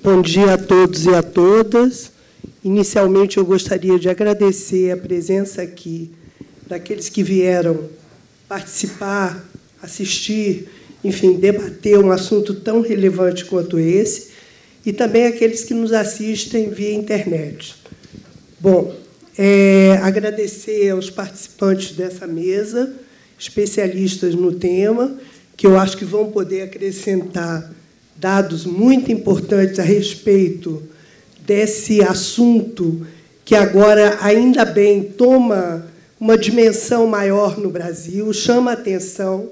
Bom dia a todos e a todas. Inicialmente, eu gostaria de agradecer a presença aqui daqueles que vieram participar, assistir, enfim, debater um assunto tão relevante quanto esse, e também aqueles que nos assistem via internet. Bom, agradecer aos participantes dessa mesa, especialistas no tema, que eu acho que vão poder acrescentar dados muito importantes a respeito desse assunto que agora, ainda bem, toma uma dimensão maior no Brasil, chama a atenção,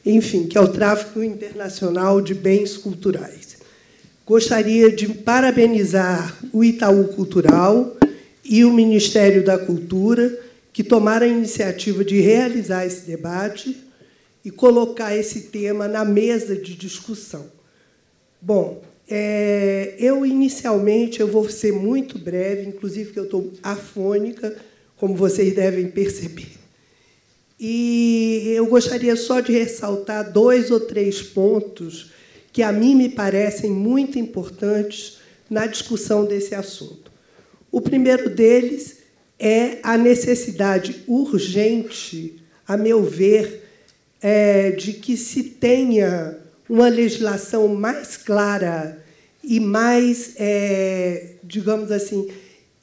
enfim, que é o tráfico internacional de bens culturais. Gostaria de parabenizar o Itaú Cultural e o Ministério da Cultura, que tomaram a iniciativa de realizar esse debate e colocar esse tema na mesa de discussão. Bom, inicialmente, eu vou ser muito breve, inclusive que eu estou afônica, como vocês devem perceber. E eu gostaria só de ressaltar 2 ou 3 pontos que, a mim, me parecem muito importantes na discussão desse assunto. O primeiro deles é a necessidade urgente, a meu ver, de que se tenha uma legislação mais clara e mais, digamos assim,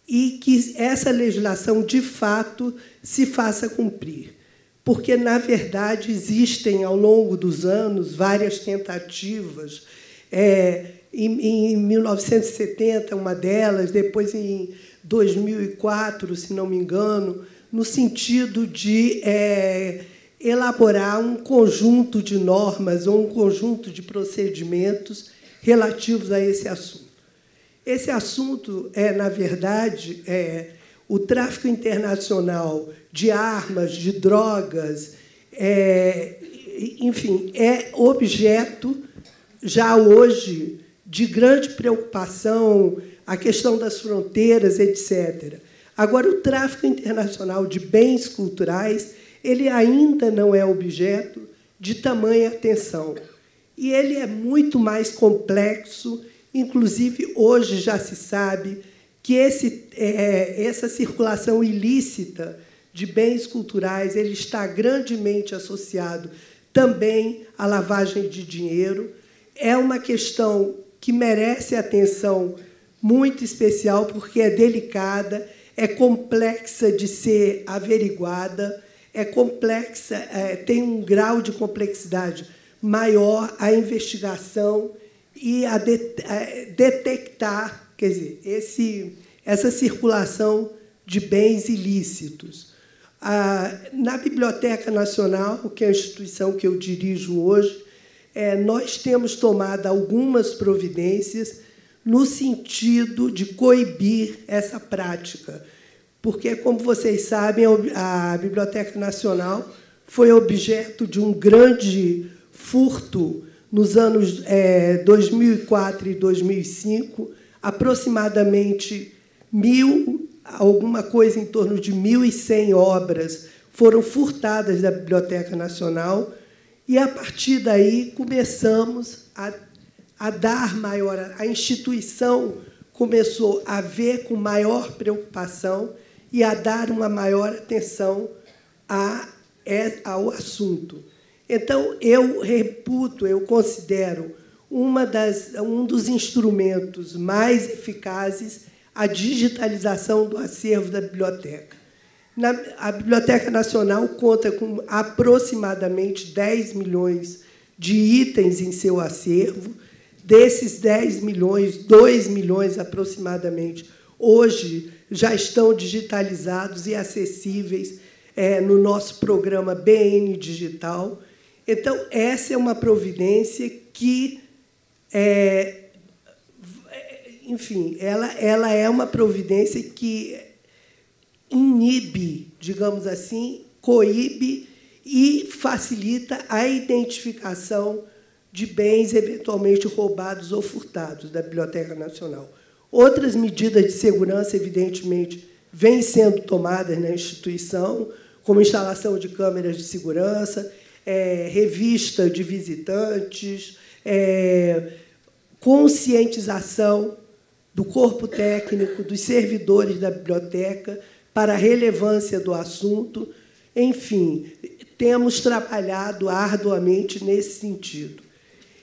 e que essa legislação, de fato, se faça cumprir. Porque, na verdade, existem, ao longo dos anos, várias tentativas. Em 1970, uma delas, depois, em 2004, se não me engano, no sentido de elaborar um conjunto de normas ou um conjunto de procedimentos relativos a esse assunto. Esse assunto na verdade, o tráfico internacional de armas, de drogas, enfim, é objeto, já hoje, de grande preocupação, a questão das fronteiras, etc. Agora, o tráfico internacional de bens culturais, ele ainda não é objeto de tamanha atenção. E ele é muito mais complexo, inclusive, hoje já se sabe que essa circulação ilícita de bens culturais ele está grandemente associado também à lavagem de dinheiro. É uma questão que merece atenção muito especial, porque é delicada, é complexa de ser averiguada, é complexa, tem um grau de complexidade maior a investigação e a detectar, quer dizer, essa circulação de bens ilícitos. Na Biblioteca Nacional, que é a instituição que eu dirijo hoje, nós temos tomado algumas providências no sentido de coibir essa prática, porque, como vocês sabem, a Biblioteca Nacional foi objeto de um grande furto nos anos 2004 e 2005, aproximadamente alguma coisa em torno de 1.100 obras foram furtadas da Biblioteca Nacional, e, a partir daí, começamos a dar maior... A instituição começou a ver com maior preocupação e a dar uma maior atenção ao assunto. Então, eu considero um dos instrumentos mais eficazes a digitalização do acervo da biblioteca. A Biblioteca Nacional conta com aproximadamente 10 milhões de itens em seu acervo. Desses 10 milhões, 2 milhões aproximadamente, hoje já estão digitalizados e acessíveis no nosso programa BN Digital. Então, essa é uma providência que, enfim, ela é uma providência que inibe, digamos assim, coíbe e facilita a identificação de bens eventualmente roubados ou furtados da Biblioteca Nacional. Outras medidas de segurança, evidentemente, vêm sendo tomadas na instituição, como instalação de câmeras de segurança, revista de visitantes, conscientização do corpo técnico, dos servidores da biblioteca, para a relevância do assunto. Enfim, temos trabalhado arduamente nesse sentido.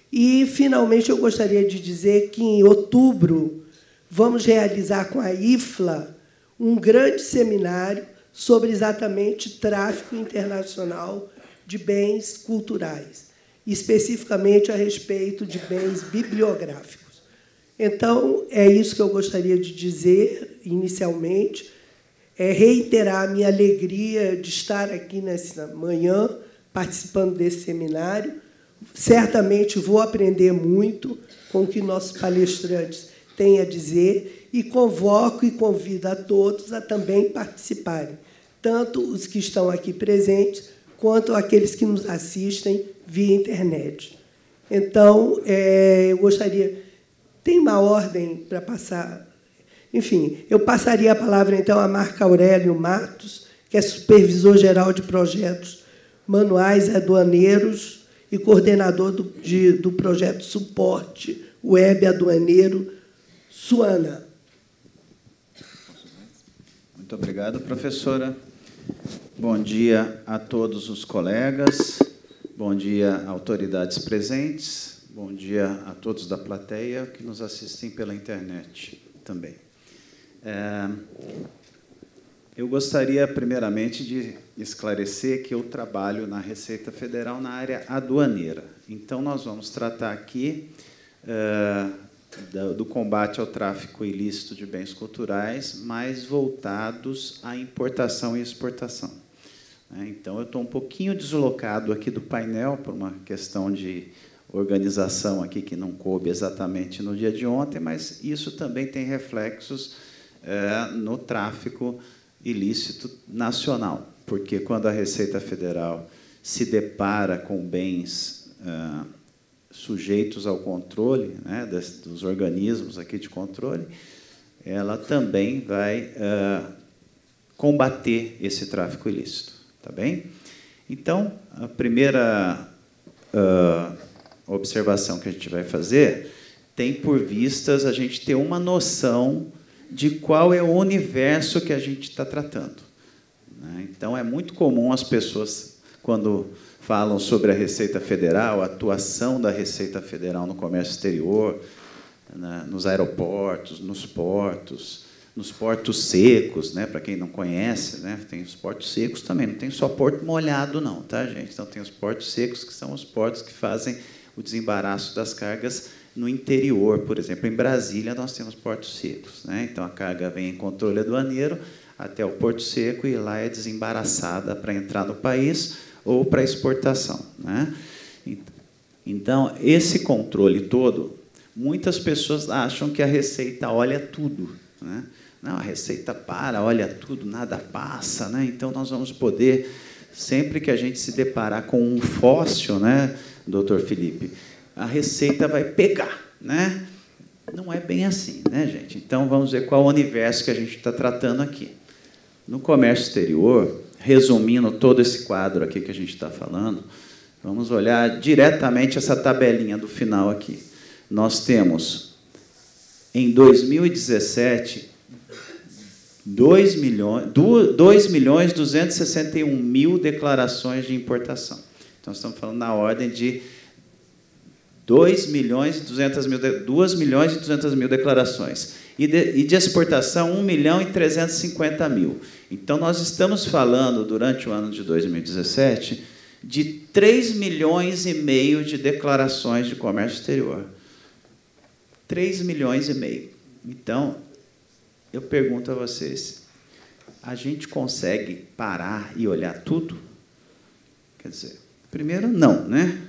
E, finalmente, eu gostaria de dizer que, em outubro, vamos realizar com a IFLA um grande seminário sobre exatamente tráfico internacional de bens culturais, especificamente a respeito de bens bibliográficos. Então, é isso que eu gostaria de dizer inicialmente, reiterar a minha alegria de estar aqui nessa manhã, participando desse seminário. Certamente vou aprender muito com o que nossos palestrantes têm a dizer e convoco e convido a todos a também participarem, tanto os que estão aqui presentes, quanto aqueles que nos assistem via internet. Então, eu gostaria... Tem uma ordem para passar... Enfim, eu passaria a palavra, então, a Marco Aurélio Matos, que é supervisor-geral de projetos manuais aduaneiros e coordenador do projeto Suporte Web Aduaneiro, SUANA. Muito obrigado, professora. Bom dia a todos os colegas, bom dia, autoridades presentes, bom dia a todos da plateia que nos assistem pela internet também. Eu gostaria, primeiramente, de esclarecer que eu trabalho na Receita Federal na área aduaneira. Então, nós vamos tratar aqui do combate ao tráfico ilícito de bens culturais, mais voltados à importação e exportação. Então, eu estou um pouquinho deslocado aqui do painel por uma questão de organização aqui que não coube exatamente no dia de ontem, mas isso também tem reflexos no tráfico ilícito nacional, porque quando a Receita Federal se depara com bens sujeitos ao controle, né, dos organismos aqui de controle, ela também vai combater esse tráfico ilícito, tá bem? Então, a primeira observação que a gente vai fazer tem por vistas a gente ter uma noção de qual é o universo que a gente está tratando. Então, é muito comum as pessoas, quando falam sobre a Receita Federal, a atuação da Receita Federal no comércio exterior, nos aeroportos, nos portos secos, né? Para quem não conhece, né? Tem os portos secos também, não tem só porto molhado, não, tá, gente? Então, tem os portos secos, que são os portos que fazem o desembaraço das cargas no interior. Por exemplo, em Brasília, nós temos portos secos, né? Então, a carga vem em controle aduaneiro até o porto seco e lá é desembaraçada para entrar no país ou para exportação, né? Então, esse controle todo, muitas pessoas acham que a Receita olha tudo, né? Não, a Receita olha tudo, nada passa, né? Então, nós vamos poder, sempre que a gente se deparar com um fóssil, né, doutor Felipe, a Receita vai pegar, né? Não é bem assim, né, gente? Então, vamos ver qual o universo que a gente está tratando aqui. No comércio exterior, resumindo todo esse quadro aqui que a gente está falando, vamos olhar diretamente essa tabelinha do final aqui. Nós temos, em 2017, 2.261.000 declarações de importação. Então, estamos falando na ordem de 2.200.000 declarações. E de exportação, 1.350.000. Então, nós estamos falando, durante o ano de 2017, de 3,5 milhões de declarações de comércio exterior. 3,5 milhões. Então, eu pergunto a vocês, a gente consegue parar e olhar tudo? Quer dizer, primeiro, não, né?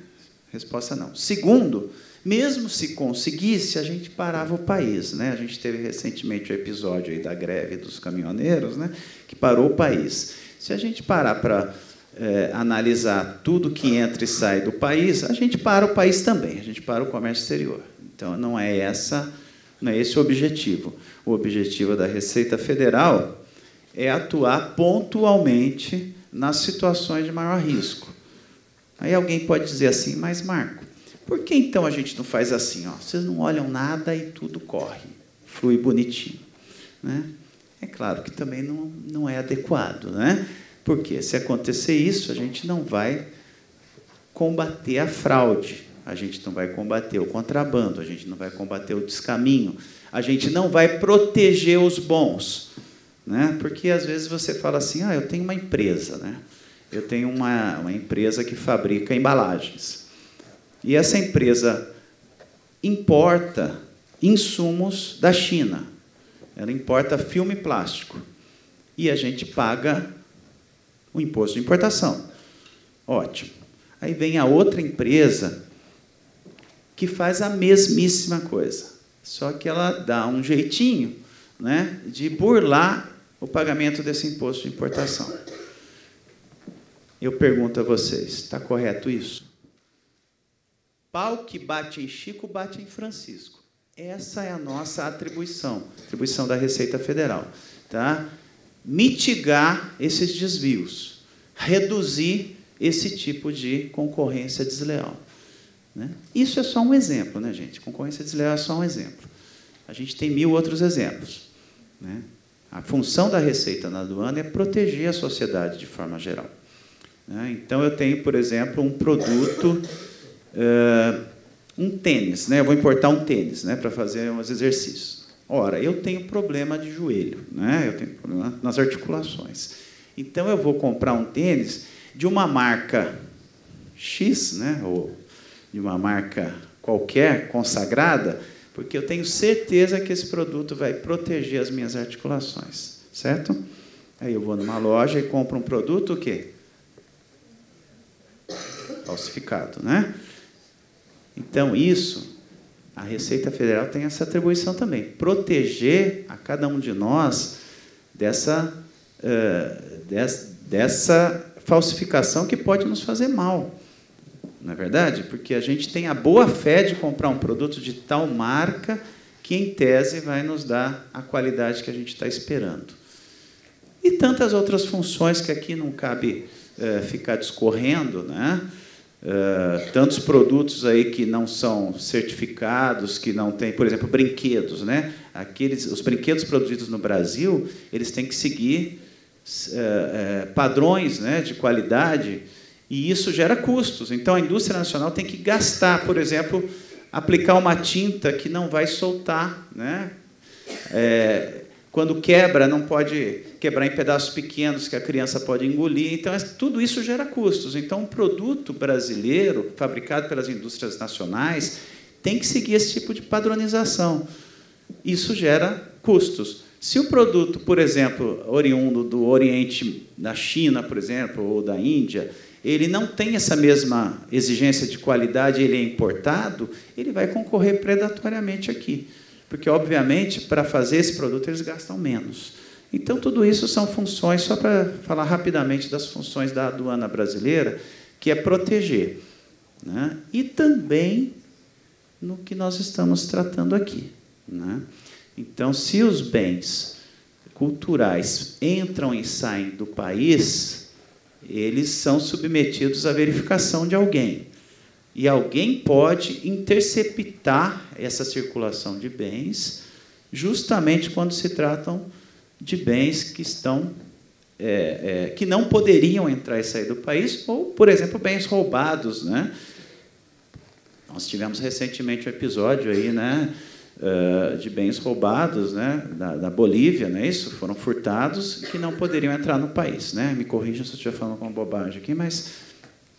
Resposta não. Segundo, mesmo se conseguisse, a gente parava o país, né? A gente teve recentemente o episódio aí da greve dos caminhoneiros, né, que parou o país. Se a gente parar para analisar tudo que entra e sai do país, a gente para o país também, a gente para o comércio exterior. Então, não é esse o objetivo. O objetivo da Receita Federal é atuar pontualmente nas situações de maior risco. Aí alguém pode dizer assim, mas, Marco, Por que então a gente não faz assim? Ó, vocês não olham nada e tudo corre, flui bonitinho, né? É claro que também não é adequado, né? Porque se acontecer isso, a gente não vai combater a fraude, a gente não vai combater o contrabando, a gente não vai combater o descaminho, a gente não vai proteger os bons, né? Porque às vezes você fala assim, eu tenho uma empresa, né? Eu tenho uma empresa que fabrica embalagens. E essa empresa importa insumos da China. Ela importa filme plástico. E a gente paga o imposto de importação. Ótimo. Aí vem a outra empresa que faz a mesmíssima coisa. Só que ela dá um jeitinho, né, de burlar o pagamento desse imposto de importação. Eu pergunto a vocês, está correto isso? Pau que bate em Chico, bate em Francisco. Essa é a nossa atribuição da Receita Federal. Tá? Mitigar esses desvios, reduzir esse tipo de concorrência desleal. Né? Isso é só um exemplo, né, gente? Concorrência desleal é só um exemplo. A gente tem 1000 outros exemplos. Né? A função da Receita na aduana é proteger a sociedade de forma geral. Então, eu tenho, por exemplo, um produto, um tênis. Né? Eu vou importar um tênis, né, para fazer uns exercícios. Ora, eu tenho problema de joelho, né? Eu tenho problema nas articulações. Então, eu vou comprar um tênis de uma marca X, né, ou de uma marca qualquer, consagrada, porque eu tenho certeza que esse produto vai proteger as minhas articulações. Certo? Aí eu vou numa loja e compro um produto, o quê? Falsificado, né? Então, isso, a Receita Federal tem essa atribuição também, proteger a cada um de nós dessa falsificação que pode nos fazer mal, não é verdade? Porque a gente tem a boa fé de comprar um produto de tal marca que, em tese, vai nos dar a qualidade que a gente está esperando. E tantas outras funções que aqui não cabe ficar discorrendo, né? Tantos produtos aí que não são certificados, que não têm, por exemplo, brinquedos, né? Os brinquedos produzidos no Brasil, eles têm que seguir padrões, né, de qualidade, e isso gera custos. Então, a indústria nacional tem que gastar, por exemplo, aplicar uma tinta que não vai soltar, né? Quando quebra, não pode quebrar em pedaços pequenos que a criança pode engolir. Então, tudo isso gera custos. Então, um produto brasileiro, fabricado pelas indústrias nacionais, tem que seguir esse tipo de padronização. Isso gera custos. Se o produto, por exemplo, oriundo do Oriente, da China, por exemplo, ou da Índia, ele não tem essa mesma exigência de qualidade, ele é importado, ele vai concorrer predatoriamente aqui. Porque, obviamente, para fazer esse produto, eles gastam menos. Então, tudo isso são funções, só para falar rapidamente das funções da aduana brasileira, que é proteger. Né? E também no que nós estamos tratando aqui. Né? Então, se os bens culturais entram e saem do país, eles são submetidos à verificação de alguém. E alguém pode interceptar essa circulação de bens, justamente quando se tratam de bens que estão que não poderiam entrar e sair do país, ou, por exemplo, bens roubados, né? Nós tivemos recentemente um episódio aí, né, de bens roubados, né, da Bolívia, não é isso? Foram furtados que não poderiam entrar no país, né? Me corrijam se eu estiver falando uma bobagem aqui, mas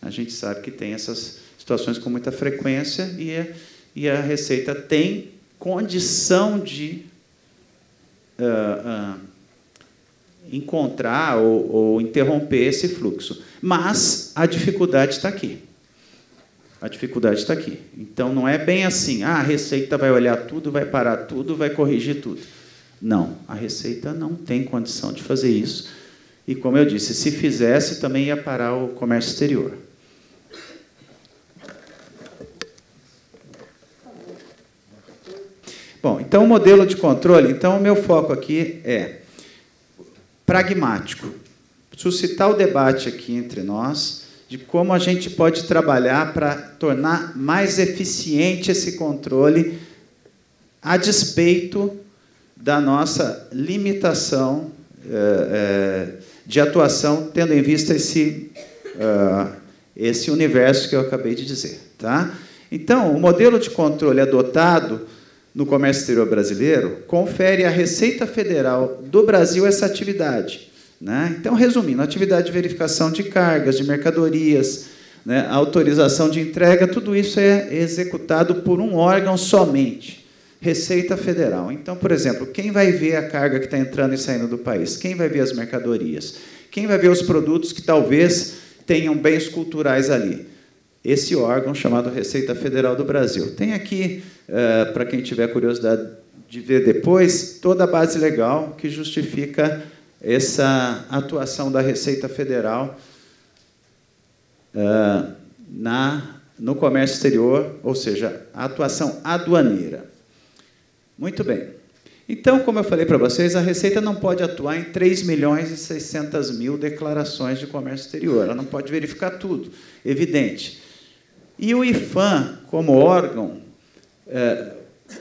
a gente sabe que tem essas situações com muita frequência e a Receita tem condição de encontrar ou interromper esse fluxo. Mas a dificuldade está aqui. A dificuldade está aqui. Então, não é bem assim, a Receita vai olhar tudo, vai parar tudo, vai corrigir tudo. Não, a Receita não tem condição de fazer isso. E, como eu disse, se fizesse, também ia parar o comércio exterior. Bom, então, o modelo de controle, então, o meu foco aqui é pragmático. Suscitar o debate aqui entre nós de como a gente pode trabalhar para tornar mais eficiente esse controle a despeito da nossa limitação de atuação, tendo em vista esse universo que eu acabei de dizer. Tá? Então, o modelo de controle adotado no comércio exterior brasileiro confere à Receita Federal do Brasil essa atividade. Né? Então, resumindo, a atividade de verificação de cargas, de mercadorias, né, a autorização de entrega, tudo isso é executado por um órgão somente, Receita Federal. Então, por exemplo, quem vai ver a carga que está entrando e saindo do país? Quem vai ver as mercadorias? Quem vai ver os produtos que talvez tenham bens culturais ali? Esse órgão chamado Receita Federal do Brasil. Tem aqui, para quem tiver curiosidade de ver depois, toda a base legal que justifica essa atuação da Receita Federal no comércio exterior, ou seja, a atuação aduaneira. Muito bem. Então, como eu falei para vocês, a Receita não pode atuar em 3.600.000 declarações de comércio exterior. Ela não pode verificar tudo, evidente. E o IPHAN, como órgão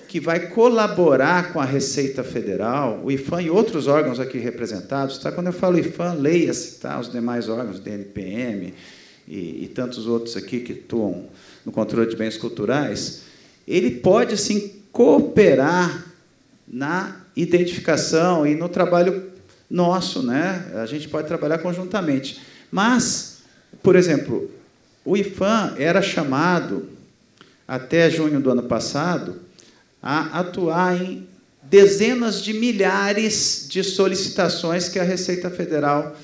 que vai colaborar com a Receita Federal, o IPHAN e outros órgãos aqui representados, tá? Quando eu falo IPHAN, leia-se, tá? Os demais órgãos, DNPM e tantos outros aqui que atuam no controle de bens culturais, ele pode, sim, cooperar na identificação e no trabalho nosso, né? A gente pode trabalhar conjuntamente. Mas, por exemplo, o IPHAN era chamado, até junho do ano passado, a atuar em dezenas de milhares de solicitações que a Receita Federal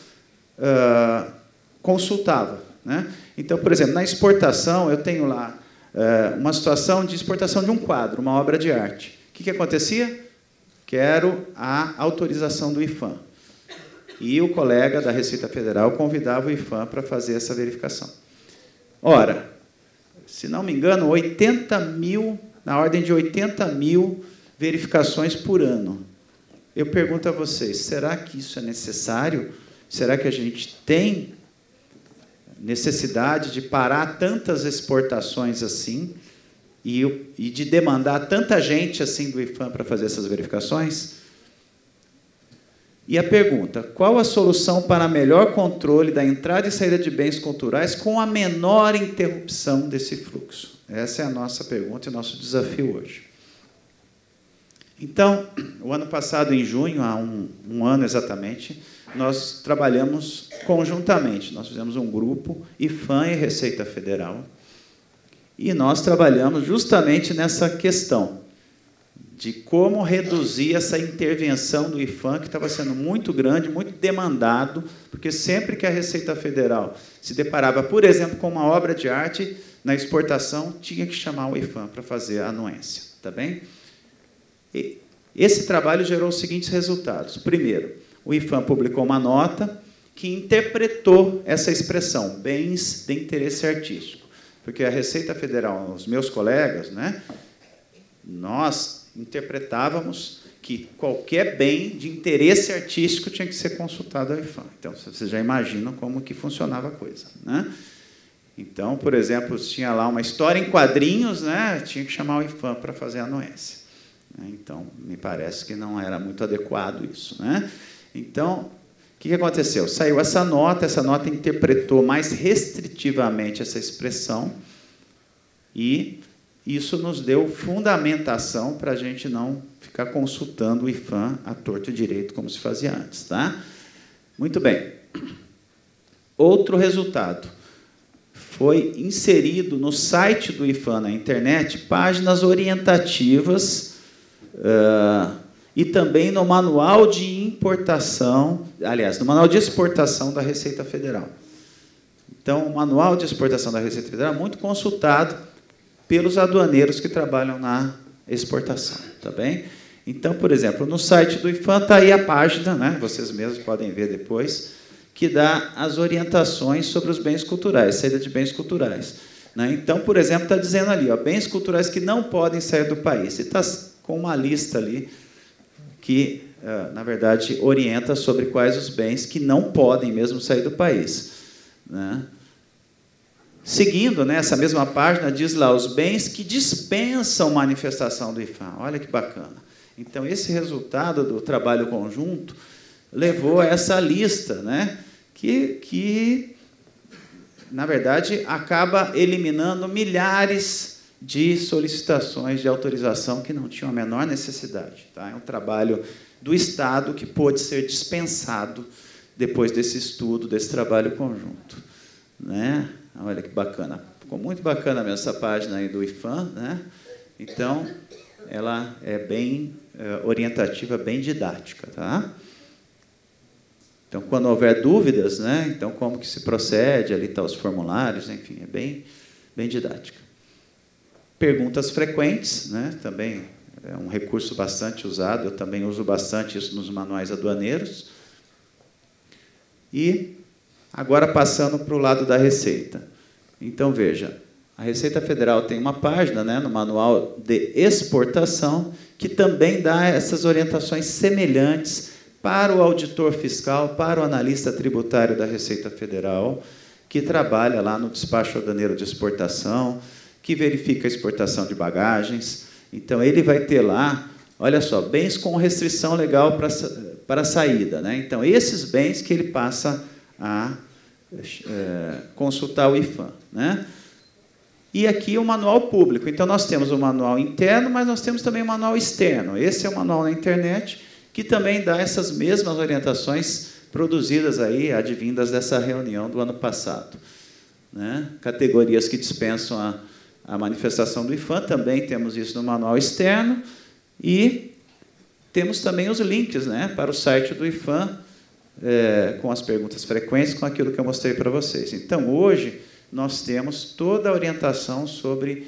consultava. Né? Então, por exemplo, na exportação, eu tenho lá uma situação de exportação de um quadro, uma obra de arte. O que acontecia? Quero a autorização do IPHAN. E o colega da Receita Federal convidava o IPHAN para fazer essa verificação. Ora, se não me engano, 80 mil, na ordem de 80 mil verificações por ano. Eu pergunto a vocês, será que isso é necessário? Será que a gente tem necessidade de parar tantas exportações assim e de demandar tanta gente assim do IPHAN para fazer essas verificações? E a pergunta, qual a solução para melhor controle da entrada e saída de bens culturais com a menor interrupção desse fluxo? Essa é a nossa pergunta e o nosso desafio hoje. Então, o ano passado, em junho, há um ano exatamente, nós trabalhamos conjuntamente. Nós fizemos um grupo, IPHAN e Receita Federal, e nós trabalhamos justamente nessa questão de como reduzir essa intervenção do IPHAN, que estava sendo muito grande, muito demandado, porque sempre que a Receita Federal se deparava, por exemplo, com uma obra de arte, na exportação, tinha que chamar o IPHAN para fazer a anuência. Tá bem? E esse trabalho gerou os seguintes resultados. Primeiro, o IPHAN publicou uma nota que interpretou essa expressão, bens de interesse artístico. Porque a Receita Federal, os meus colegas, né, nós interpretávamos que qualquer bem de interesse artístico tinha que ser consultado ao IPHAN. Então, vocês já imaginam como que funcionava a coisa. Né? Então, por exemplo, se tinha lá uma história em quadrinhos, né, tinha que chamar o IPHAN para fazer a anuência. Então, me parece que não era muito adequado isso. Né? Então, o que aconteceu? Saiu essa nota interpretou mais restritivamente essa expressão e isso nos deu fundamentação para a gente não ficar consultando o IPHAN à torto e direito, como se fazia antes. Tá? Muito bem. Outro resultado. Foi inserido no site do IPHAN, na internet, páginas orientativas e também no manual de importação, aliás, no manual de exportação da Receita Federal. Então, o manual de exportação da Receita Federal é muito consultado pelos aduaneiros que trabalham na exportação. Tá bem? Então, por exemplo, no site do IPHAN está aí a página, né, vocês mesmos podem ver depois, que dá as orientações sobre os bens culturais, saída de bens culturais. Né? Então, por exemplo, está dizendo ali, ó, bens culturais que não podem sair do país. E está com uma lista ali que, na verdade, orienta sobre quais os bens que não podem mesmo sair do país. Né? seguindo, né, essa mesma página, diz lá os bens que dispensam manifestação do IFAM. Olha que bacana. Então, esse resultado do trabalho conjunto levou a essa lista, né, que, na verdade, acaba eliminando milhares de solicitações de autorização que não tinham a menor necessidade. Tá? É um trabalho do Estado que pôde ser dispensado depois desse estudo, desse trabalho conjunto. Né? Olha que bacana. Ficou muito bacana mesmo essa página aí do IFAM. Né? Então, ela é bem orientativa, bem didática. Tá? Então, quando houver dúvidas, né? Então, como que se procede, ali estão os formulários, enfim, é bem didática. Perguntas frequentes, né? Também é um recurso bastante usado, eu também uso bastante isso nos manuais aduaneiros. E agora passando para o lado da Receita. Então, veja, a Receita Federal tem uma página, né, no Manual de Exportação, que também dá essas orientações semelhantes para o auditor fiscal, para o analista tributário da Receita Federal, que trabalha lá no despacho aduaneiro de exportação, que verifica a exportação de bagagens. Então, ele vai ter lá, olha só, bens com restrição legal para a saída. Né? Então, esses bens que ele passa a consultar o IFAM. Né? E aqui o manual público. Então, nós temos o manual interno, mas nós temos também o manual externo. Esse é o manual na internet, que também dá essas mesmas orientações produzidas aí, advindas dessa reunião do ano passado. Né? Categorias que dispensam a manifestação do IFAM, também temos isso no manual externo, e temos também os links, né, para o site do IFAM, com as perguntas frequentes, com aquilo que eu mostrei para vocês. Então, hoje, nós temos toda a orientação sobre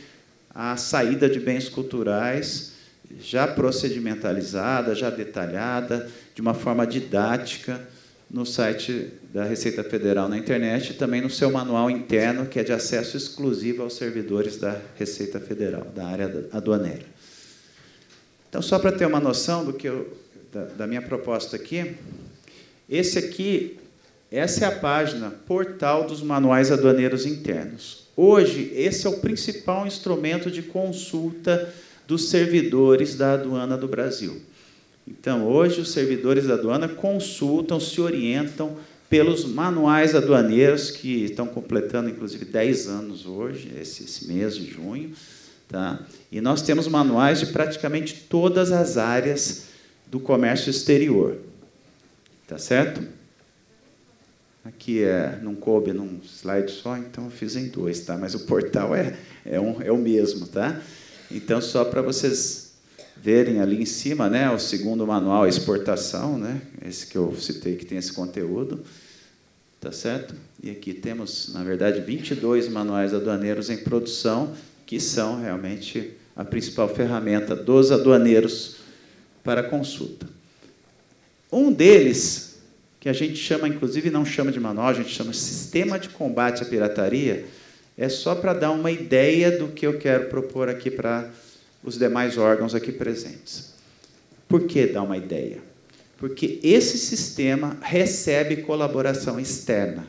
a saída de bens culturais, já procedimentalizada, já detalhada, de uma forma didática, no site da Receita Federal na internet e também no seu manual interno, que é de acesso exclusivo aos servidores da Receita Federal, da área aduaneira. Então, só para ter uma noção da minha proposta aqui, essa é a página portal dos manuais aduaneiros internos. Hoje, esse é o principal instrumento de consulta dos servidores da aduana do Brasil. Então, hoje, os servidores da aduana consultam, se orientam pelos manuais aduaneiros, que estão completando, inclusive, 10 anos hoje, esse mês de junho. Tá? E nós temos manuais de praticamente todas as áreas do comércio exterior. Tá certo? Aqui não coube num slide só, então eu fiz em 2, tá? Mas o portal é o mesmo. Tá? Então, só para vocês verem ali em cima, né, o segundo manual, a exportação, né, esse que eu citei, que tem esse conteúdo, tá certo? E aqui temos, na verdade, 22 manuais aduaneiros em produção, que são realmente a principal ferramenta dos aduaneiros para consulta. Um deles, que a gente chama, inclusive não chama de manual, a gente chama de Sistema de Combate à Pirataria, é só para dar uma ideia do que eu quero propor aqui para os demais órgãos aqui presentes. Por que dar uma ideia? Porque esse sistema recebe colaboração externa,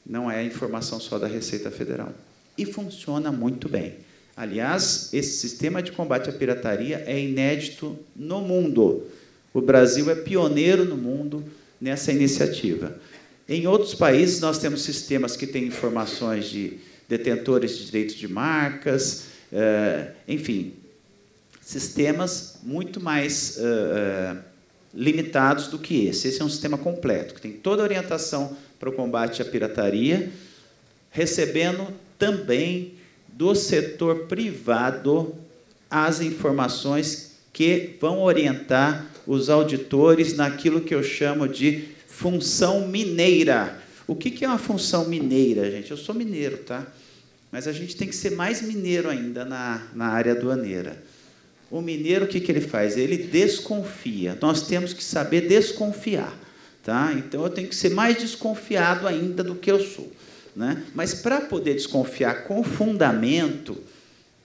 não é informação só da Receita Federal. E funciona muito bem. Aliás, esse sistema de combate à pirataria é inédito no mundo. O Brasil é pioneiro no mundo nessa iniciativa. Em outros países, nós temos sistemas que têm informações de detentores de direitos de marcas, enfim, sistemas muito mais limitados do que esse. Esse é um sistema completo, que tem toda a orientação para o combate à pirataria, recebendo também do setor privado as informações que vão orientar os auditores naquilo que eu chamo de função mineira. O que é uma função mineira, gente? Eu sou mineiro, tá? Mas a gente tem que ser mais mineiro ainda na área aduaneira. O mineiro, o que ele faz? Ele desconfia. Nós temos que saber desconfiar. Tá? Então, eu tenho que ser mais desconfiado ainda do que eu sou. Né? Mas, para poder desconfiar com fundamento,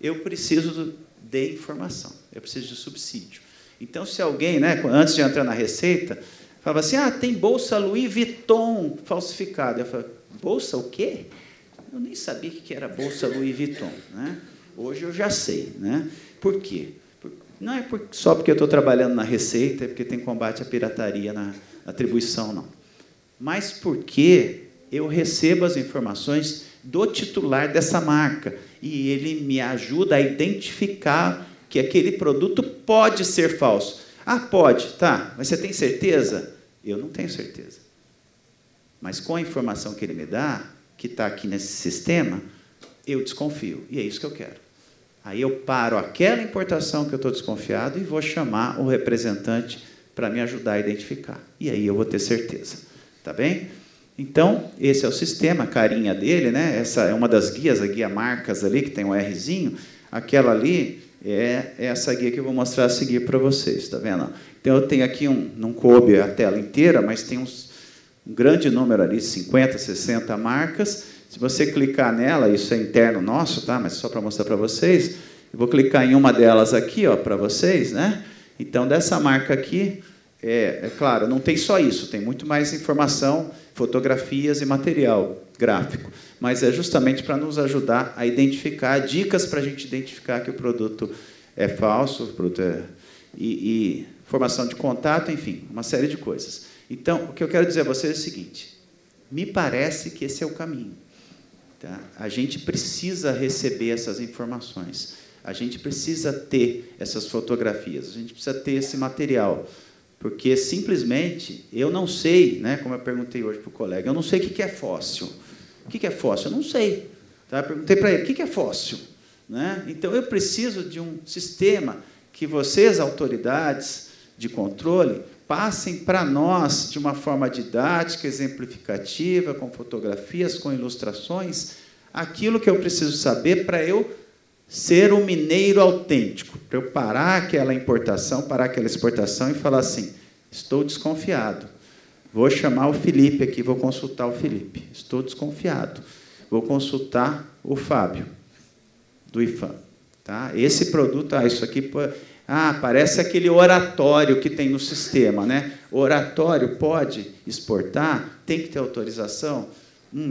eu preciso de informação, eu preciso de subsídio. Então, se alguém, né, antes de entrar na Receita, falava assim, tem bolsa Louis Vuitton falsificada. Eu falava, bolsa o quê? Eu nem sabia o que era Bolsa Louis Vuitton, né? Hoje eu já sei, né? Por quê? Não é só porque eu estou trabalhando na Receita, é porque tem combate à pirataria na atribuição, não. Mas porque eu recebo as informações do titular dessa marca e ele me ajuda a identificar que aquele produto pode ser falso. Ah, pode, tá, mas você tem certeza? Eu não tenho certeza. Mas com a informação que ele me dá, que está aqui nesse sistema, eu desconfio, e é isso que eu quero. Aí eu paro aquela importação que eu estou desconfiado e vou chamar o representante para me ajudar a identificar. E aí eu vou ter certeza. Tá bem? Então, esse é o sistema, a carinha dele, né? Essa é uma das guias, a guia marcas ali, que tem um Rzinho. Aquela ali é essa guia que eu vou mostrar a seguir para vocês. Tá vendo? Então, eu tenho aqui não coube a tela inteira, mas tem um grande número ali, 50, 60 marcas. Se você clicar nela, isso é interno nosso, tá? Mas só para mostrar para vocês, eu vou clicar em uma delas aqui, ó, para vocês, né? Então, dessa marca aqui, é claro, não tem só isso, tem muito mais informação, fotografias e material gráfico, mas é justamente para nos ajudar a identificar, dicas para a gente identificar que o produto é falso, o produto e formação de contato, enfim, uma série de coisas. Então, o que eu quero dizer a vocês é o seguinte, me parece que esse é o caminho. Tá? A gente precisa receber essas informações, a gente precisa ter essas fotografias, a gente precisa ter esse material, porque simplesmente eu não sei, né, como eu perguntei hoje para o colega, eu não sei o que é fóssil. O que é fóssil? Eu não sei. Tá? Eu perguntei para ele, o que é fóssil? Né? Então, eu preciso de um sistema que vocês, autoridades de controle, passem para nós, de uma forma didática, exemplificativa, com fotografias, com ilustrações, aquilo que eu preciso saber para eu ser um mineiro autêntico, para eu parar aquela importação, parar aquela exportação e falar assim, estou desconfiado, vou chamar o Felipe aqui, vou consultar o Felipe, estou desconfiado, vou consultar o Fábio, do IFAM. Tá? Esse produto, isso aqui... parece aquele oratório que tem no sistema, né? O oratório pode exportar, tem que ter autorização.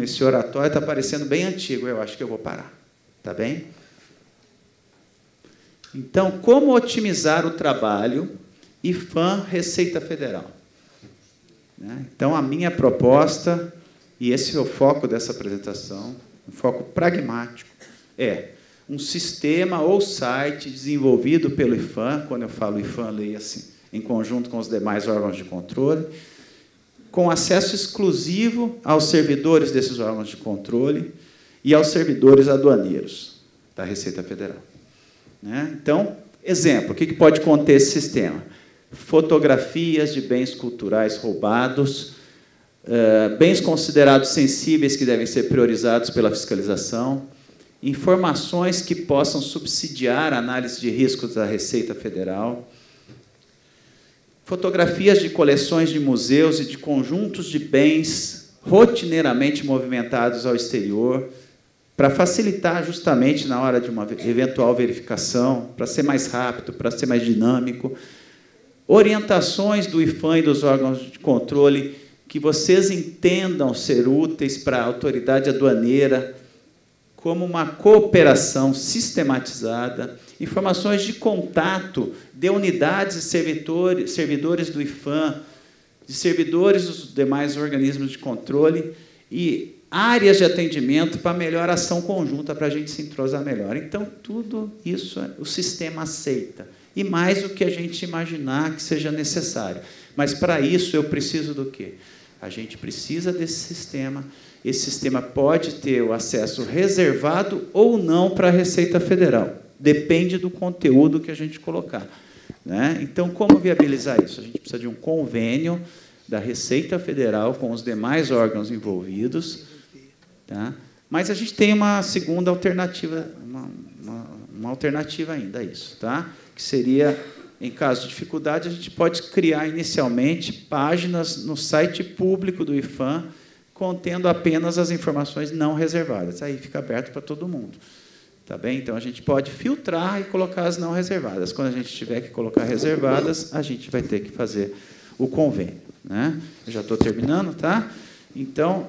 Esse oratório está parecendo bem antigo, eu acho que eu vou parar. Tá bem? Então, como otimizar o trabalho IFAM Receita Federal? Né? Então, a minha proposta, e esse é o foco dessa apresentação, um foco pragmático, é um sistema ou site desenvolvido pelo IFAM, quando eu falo IFAM, leia assim, em conjunto com os demais órgãos de controle, com acesso exclusivo aos servidores desses órgãos de controle e aos servidores aduaneiros da Receita Federal. Né? Então, exemplo, o que pode conter esse sistema? Fotografias de bens culturais roubados, bens considerados sensíveis que devem ser priorizados pela fiscalização, informações que possam subsidiar a análise de riscos da Receita Federal, fotografias de coleções de museus e de conjuntos de bens rotineiramente movimentados ao exterior, para facilitar justamente na hora de uma eventual verificação, para ser mais rápido, para ser mais dinâmico, orientações do IFAM e dos órgãos de controle que vocês entendam ser úteis para a autoridade aduaneira, como uma cooperação sistematizada, informações de contato de unidades e servidores do IFAM, de servidores dos demais organismos de controle e áreas de atendimento para melhor ação conjunta, para a gente se entrosar melhor. Então, tudo isso o sistema aceita, e mais do que a gente imaginar que seja necessário. Mas, para isso, eu preciso do quê? A gente precisa desse sistema. Esse sistema pode ter o acesso reservado ou não para a Receita Federal. Depende do conteúdo que a gente colocar. Né? Então, como viabilizar isso? A gente precisa de um convênio da Receita Federal com os demais órgãos envolvidos. Tá? Mas a gente tem uma segunda alternativa, uma alternativa ainda a isso, tá? Que seria, em caso de dificuldade, a gente pode criar inicialmente páginas no site público do IFAM contendo apenas as informações não reservadas. Aí fica aberto para todo mundo. Tá bem? Então, a gente pode filtrar e colocar as não reservadas. Quando a gente tiver que colocar reservadas, a gente vai ter que fazer o convênio. Né? Eu já estou terminando, tá? Então,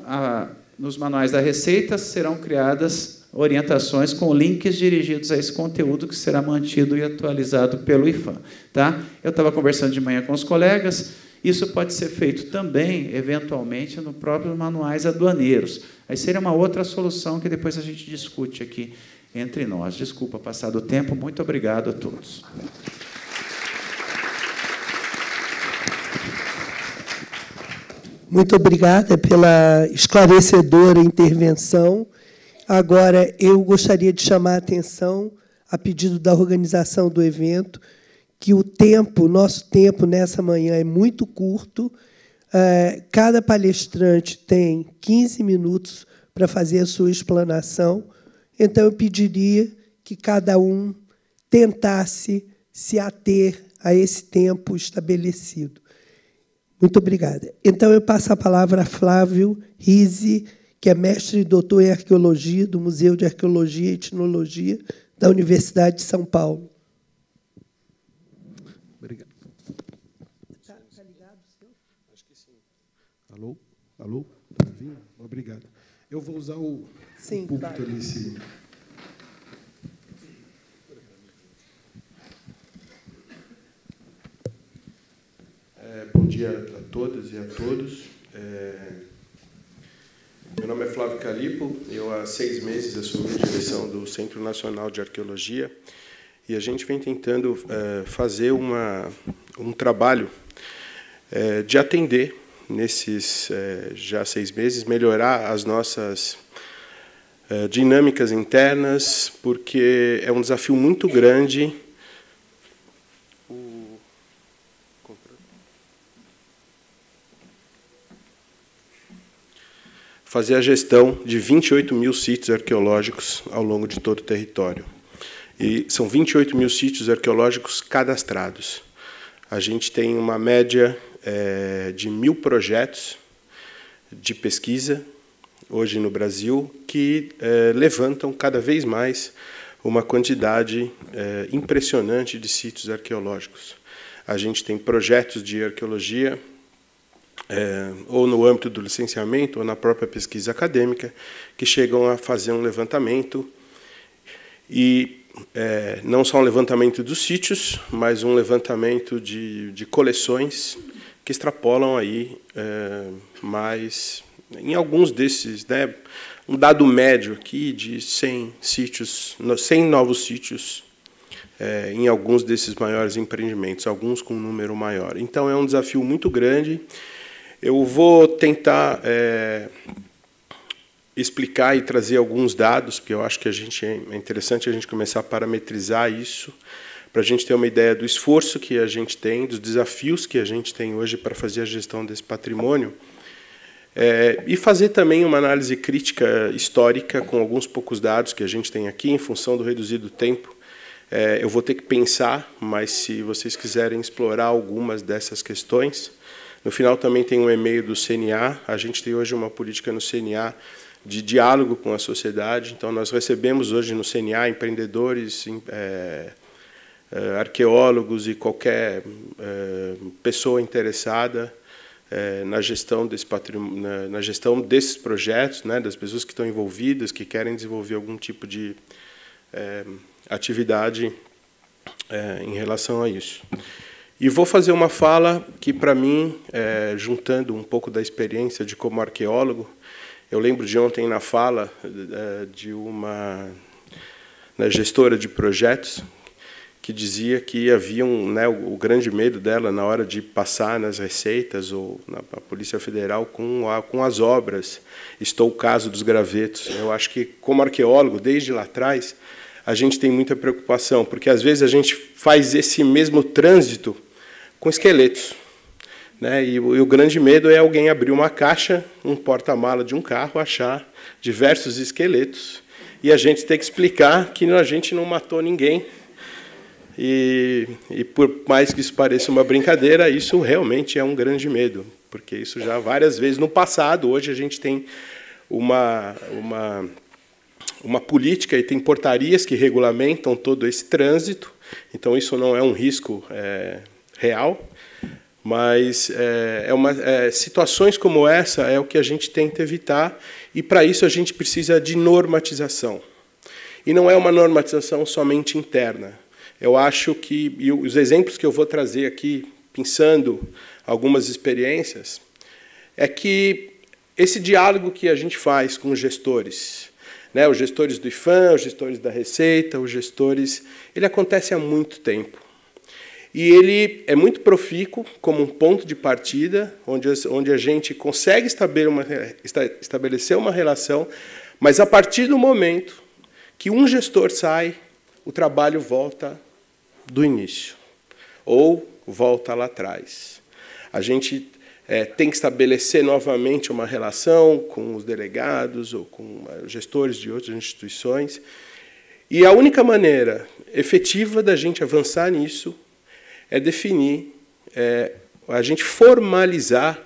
nos manuais da Receita serão criadas orientações com links dirigidos a esse conteúdo que será mantido e atualizado pelo IPHAN. Tá? Eu estava conversando de manhã com os colegas, isso pode ser feito também, eventualmente, no próprio manuais aduaneiros. Aí seria uma outra solução que depois a gente discute aqui entre nós. Desculpa, passado o tempo, muito obrigado a todos. Muito obrigada pela esclarecedora intervenção. Agora, eu gostaria de chamar a atenção, a pedido da organização do evento, que o nosso tempo nessa manhã é muito curto. Cada palestrante tem 15 minutos para fazer a sua explanação. Então, eu pediria que cada um tentasse se ater a esse tempo estabelecido. Muito obrigada. Então, eu passo a palavra a Flávio Rizzi, que é mestre e doutor em Arqueologia do Museu de Arqueologia e Etnologia da Universidade de São Paulo. Obrigado. Tá ligado, senhor? Acho que sim. Alô? Alô? Está ouvindo? Obrigado. Eu vou usar o púlpito ali em cima. Bom dia a todas e a todos. Meu nome é Flávio Calipo, eu há 6 meses assumi a direção do Centro Nacional de Arqueologia e a gente vem tentando fazer um trabalho de atender, nesses já 6 meses, melhorar as nossas dinâmicas internas, porque é um desafio muito grande fazer a gestão de 28 mil sítios arqueológicos ao longo de todo o território. E são 28 mil sítios arqueológicos cadastrados. A gente tem uma média de 1.000 projetos de pesquisa, hoje no Brasil, que levantam cada vez mais uma quantidade impressionante de sítios arqueológicos. A gente tem projetos de arqueologia ou no âmbito do licenciamento, ou na própria pesquisa acadêmica, que chegam a fazer um levantamento, e não só um levantamento dos sítios, mas um levantamento de coleções que extrapolam aí mais, em alguns desses, né, um dado médio aqui de 100 novos sítios em alguns desses maiores empreendimentos, alguns com um número maior. Então, é um desafio muito grande. Eu vou tentar explicar e trazer alguns dados, porque eu acho que é interessante a gente começar a parametrizar isso, para a gente ter uma ideia do esforço que a gente tem, dos desafios que a gente tem hoje para fazer a gestão desse patrimônio, e fazer também uma análise crítica histórica com alguns poucos dados que a gente tem aqui, em função do reduzido tempo. Eu vou ter que pensar, mas se vocês quiserem explorar algumas dessas questões. No final, também tem um e-mail do CNA. A gente tem hoje uma política no CNA de diálogo com a sociedade. Então, nós recebemos hoje no CNA empreendedores, arqueólogos e qualquer pessoa interessada na gestão desse patrimônio, na gestão desses projetos, né, das pessoas que estão envolvidas, que querem desenvolver algum tipo de atividade em relação a isso. E vou fazer uma fala que, para mim, juntando um pouco da experiência de como arqueólogo, eu lembro de ontem na fala de uma gestora de projetos que dizia que havia o grande medo dela na hora de passar nas receitas ou na Polícia Federal com as obras. Estou o caso dos gravetos. Eu acho que, como arqueólogo, desde lá atrás, a gente tem muita preocupação, porque, às vezes, a gente faz esse mesmo trânsito com esqueletos, né? E o grande medo é alguém abrir uma caixa, um porta-mala de um carro, achar diversos esqueletos, e a gente ter que explicar que a gente não matou ninguém. E por mais que isso pareça uma brincadeira, isso realmente é um grande medo, porque isso já várias vezes no passado. Hoje a gente tem uma política e tem portarias que regulamentam todo esse trânsito, então isso não é um risco real, Mas situações como essa é o que a gente tenta evitar, e, para isso, a gente precisa de normatização. E não é uma normatização somente interna. Eu acho que, e os exemplos que eu vou trazer aqui, pensando algumas experiências, é que esse diálogo que a gente faz com os gestores, né, os gestores do IPHAN, os gestores da Receita, os gestores, ele acontece há muito tempo. E ele é muito profícuo como um ponto de partida, onde a gente consegue estabelecer uma relação, mas a partir do momento que um gestor sai, o trabalho volta do início, ou volta lá atrás. A gente tem que estabelecer novamente uma relação com os delegados ou com gestores de outras instituições, e a única maneira efetiva da gente avançar nisso é definir, a gente formalizar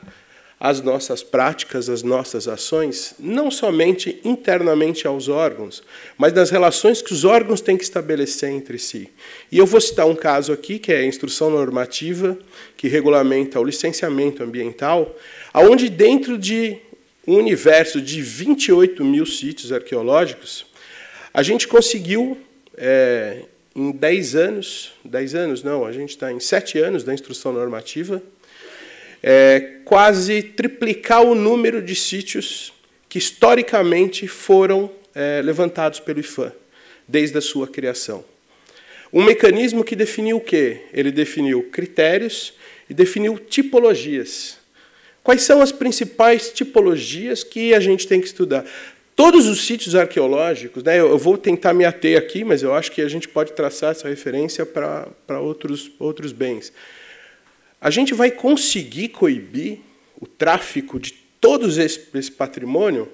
as nossas práticas, as nossas ações, não somente internamente aos órgãos, mas nas relações que os órgãos têm que estabelecer entre si. E eu vou citar um caso aqui, que é a instrução normativa, que regulamenta o licenciamento ambiental, onde, dentro de um universo de 28 mil sítios arqueológicos, a gente conseguiu, em 10 anos não, a gente está em 7 anos da instrução normativa, quase triplicar o número de sítios que historicamente foram levantados pelo IPHAN, desde a sua criação. Um mecanismo que definiu o quê? Ele definiu critérios e definiu tipologias. Quais são as principais tipologias que a gente tem que estudar? Todos os sítios arqueológicos, né, eu vou tentar me ater aqui, mas eu acho que a gente pode traçar essa referência para outros bens. A gente vai conseguir coibir o tráfico de todos esse patrimônio?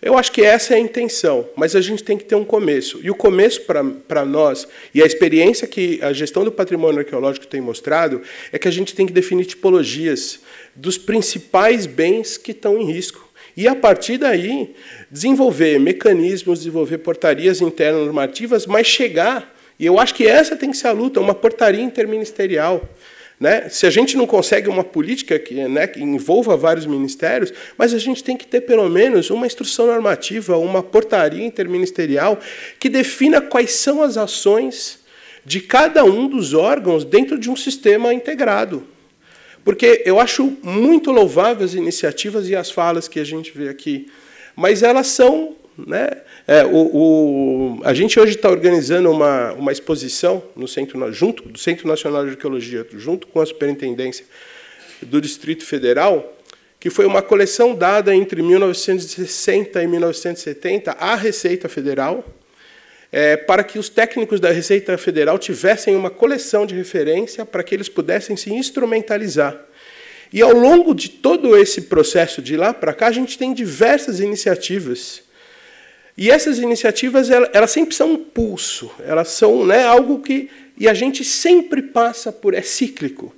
Eu acho que essa é a intenção, mas a gente tem que ter um começo. E o começo, para nós, e a experiência que a gestão do patrimônio arqueológico tem mostrado, é que a gente tem que definir tipologias dos principais bens que estão em risco. E, a partir daí, desenvolver mecanismos, desenvolver portarias internas normativas, mas chegar, e eu acho que essa tem que ser a luta, uma portaria interministerial. Né? Se a gente não consegue uma política que envolva vários ministérios, mas a gente tem que ter, pelo menos, uma instrução normativa, uma portaria interministerial que defina quais são as ações de cada um dos órgãos dentro de um sistema integrado. Porque eu acho muito louvável as iniciativas e as falas que a gente vê aqui, mas elas são... Né? A gente hoje está organizando uma exposição no junto do Centro Nacional de Arqueologia, junto com a Superintendência do Distrito Federal, que foi uma coleção dada entre 1960 e 1970 à Receita Federal, para que os técnicos da Receita Federal tivessem uma coleção de referência para que eles pudessem se instrumentalizar. E, ao longo de todo esse processo de lá para cá, a gente tem diversas iniciativas. E essas iniciativas, elas sempre são um pulso, elas são, né, algo que... E a gente sempre passa por... É cíclico.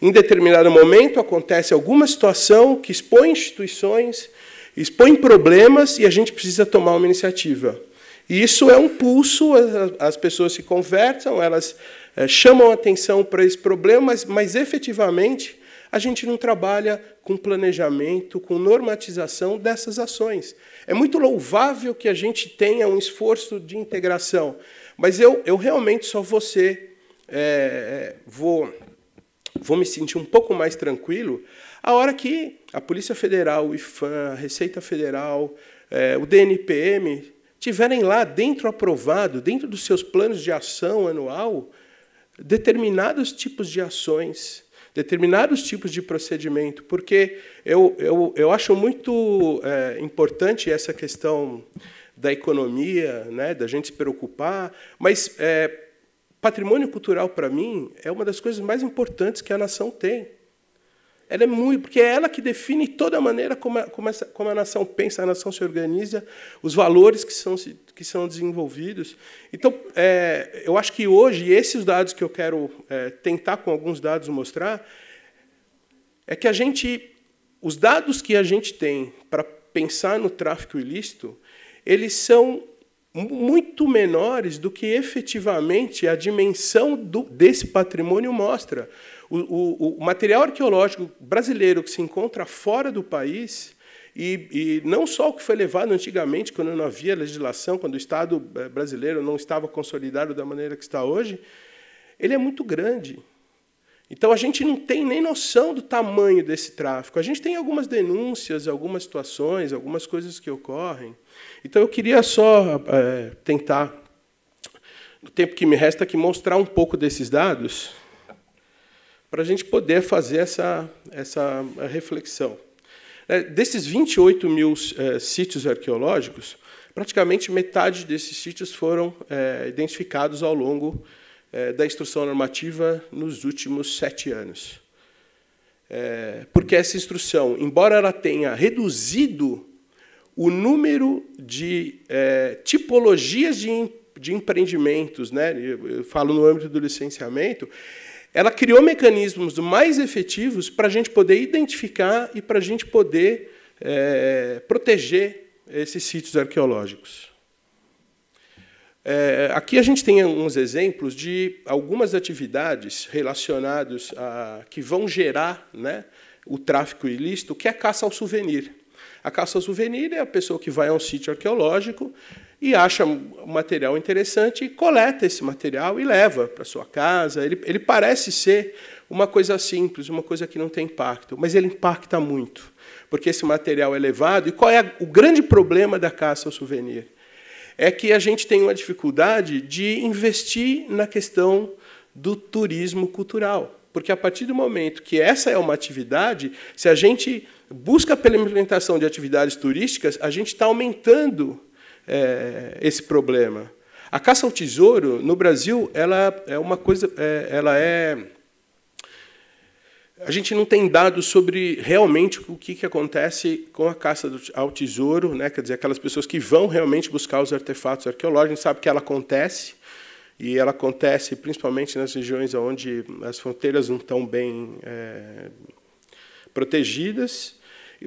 Em determinado momento, acontece alguma situação que expõe instituições, expõe problemas, e a gente precisa tomar uma iniciativa. E isso é um pulso, as pessoas se conversam, elas chamam atenção para esse problema, mas efetivamente, a gente não trabalha com planejamento, com normatização dessas ações. É muito louvável que a gente tenha um esforço de integração, mas eu realmente só vou me sentir um pouco mais tranquilo a hora que a Polícia Federal, o IPHAN, a Receita Federal, o DNPM tiverem lá dentro aprovado, dentro dos seus planos de ação anual, determinados tipos de ações, determinados tipos de procedimento, porque eu acho muito importante essa questão da economia, né, da gente se preocupar, mas patrimônio cultural, para mim, é uma das coisas mais importantes que a nação tem. Ela é muito, porque é ela que define toda a maneira como a nação pensa, a nação se organiza, os valores que são desenvolvidos. Então, eu acho que hoje, esses dados que eu quero tentar, com alguns dados, mostrar, é que os dados que a gente tem para pensar no tráfico ilícito, eles são muito menores do que efetivamente a dimensão desse patrimônio mostra. O material arqueológico brasileiro que se encontra fora do país, e não só o que foi levado antigamente, quando não havia legislação, quando o Estado brasileiro não estava consolidado da maneira que está hoje, ele é muito grande. Então, a gente não tem nem noção do tamanho desse tráfico. A gente tem algumas denúncias, algumas situações, algumas coisas que ocorrem. Então, eu queria só tentar, no tempo que me resta aqui, mostrar um pouco desses dados, para a gente poder fazer essa reflexão. Desses 28 mil sítios arqueológicos, praticamente metade desses sítios foram identificados ao longo da instrução normativa nos últimos 7 anos. Porque essa instrução, embora ela tenha reduzido o número de tipologias de empreendimentos, né, eu falo no âmbito do licenciamento, ela criou mecanismos mais efetivos para a gente poder identificar e para a gente poder proteger esses sítios arqueológicos. Aqui a gente tem uns exemplos de algumas atividades relacionadas que vão gerar, né, o tráfico ilícito, que é a caça ao souvenir. A caça ao souvenir é a pessoa que vai a um sítio arqueológico e acha um material interessante e coleta esse material e leva para sua casa. Ele parece ser uma coisa simples, uma coisa que não tem impacto, mas ele impacta muito, porque esse material é levado. E qual é o grande problema da caça ao souvenir? É que a gente tem uma dificuldade de investir na questão do turismo cultural. Porque, a partir do momento que essa é uma atividade, se a gente busca pela implementação de atividades turísticas, a gente está aumentando esse problema. A caça ao tesouro, no Brasil, ela é uma coisa... A gente não tem dados sobre realmente o que acontece com a caça ao tesouro, né? Quer dizer, aquelas pessoas que vão realmente buscar os artefatos arqueológicos. A gente sabe que ela acontece, e ela acontece principalmente nas regiões onde as fronteiras não estão bem protegidas.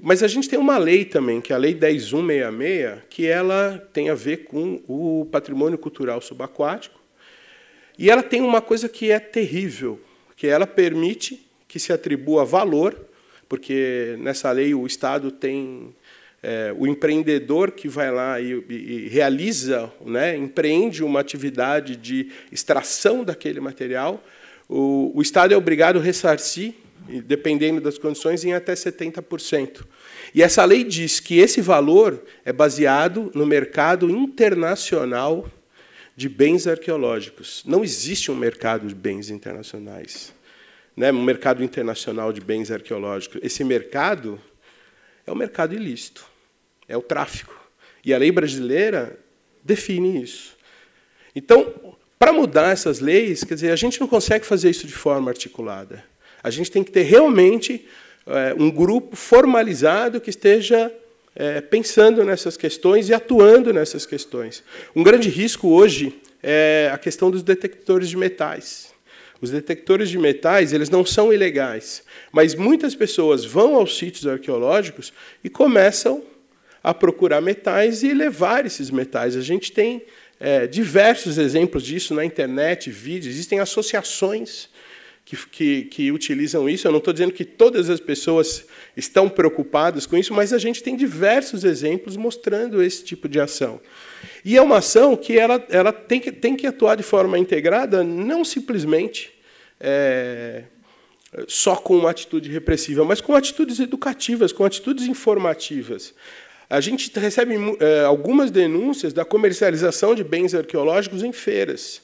Mas a gente tem uma lei também, que é a Lei 10.166, que ela tem a ver com o patrimônio cultural subaquático. E ela tem uma coisa que é terrível, que ela permite que se atribua valor, porque nessa lei o Estado tem o empreendedor que vai lá e realiza, né, empreende uma atividade de extração daquele material. O Estado é obrigado a ressarcir, dependendo das condições, em até 70%. E essa lei diz que esse valor é baseado no mercado internacional de bens arqueológicos. Não existe um mercado de bens internacionais, né, um mercado internacional de bens arqueológicos. Esse mercado é o mercado ilícito, é o tráfico. E a lei brasileira define isso. Então, para mudar essas leis, quer dizer, a gente não consegue fazer isso de forma articulada. A gente tem que ter realmente um grupo formalizado que esteja pensando nessas questões e atuando nessas questões. Um grande risco hoje é a questão dos detectores de metais. Os detectores de metais, eles não são ilegais, mas muitas pessoas vão aos sítios arqueológicos e começam a procurar metais e levar esses metais. A gente tem diversos exemplos disso na internet, vídeos, existem associações que utilizam isso. Eu não estou dizendo que todas as pessoas estão preocupadas com isso, mas a gente tem diversos exemplos mostrando esse tipo de ação. E é uma ação que ela tem que atuar de forma integrada, não simplesmente só com uma atitude repressiva, mas com atitudes educativas, com atitudes informativas. A gente recebe algumas denúncias da comercialização de bens arqueológicos em feiras,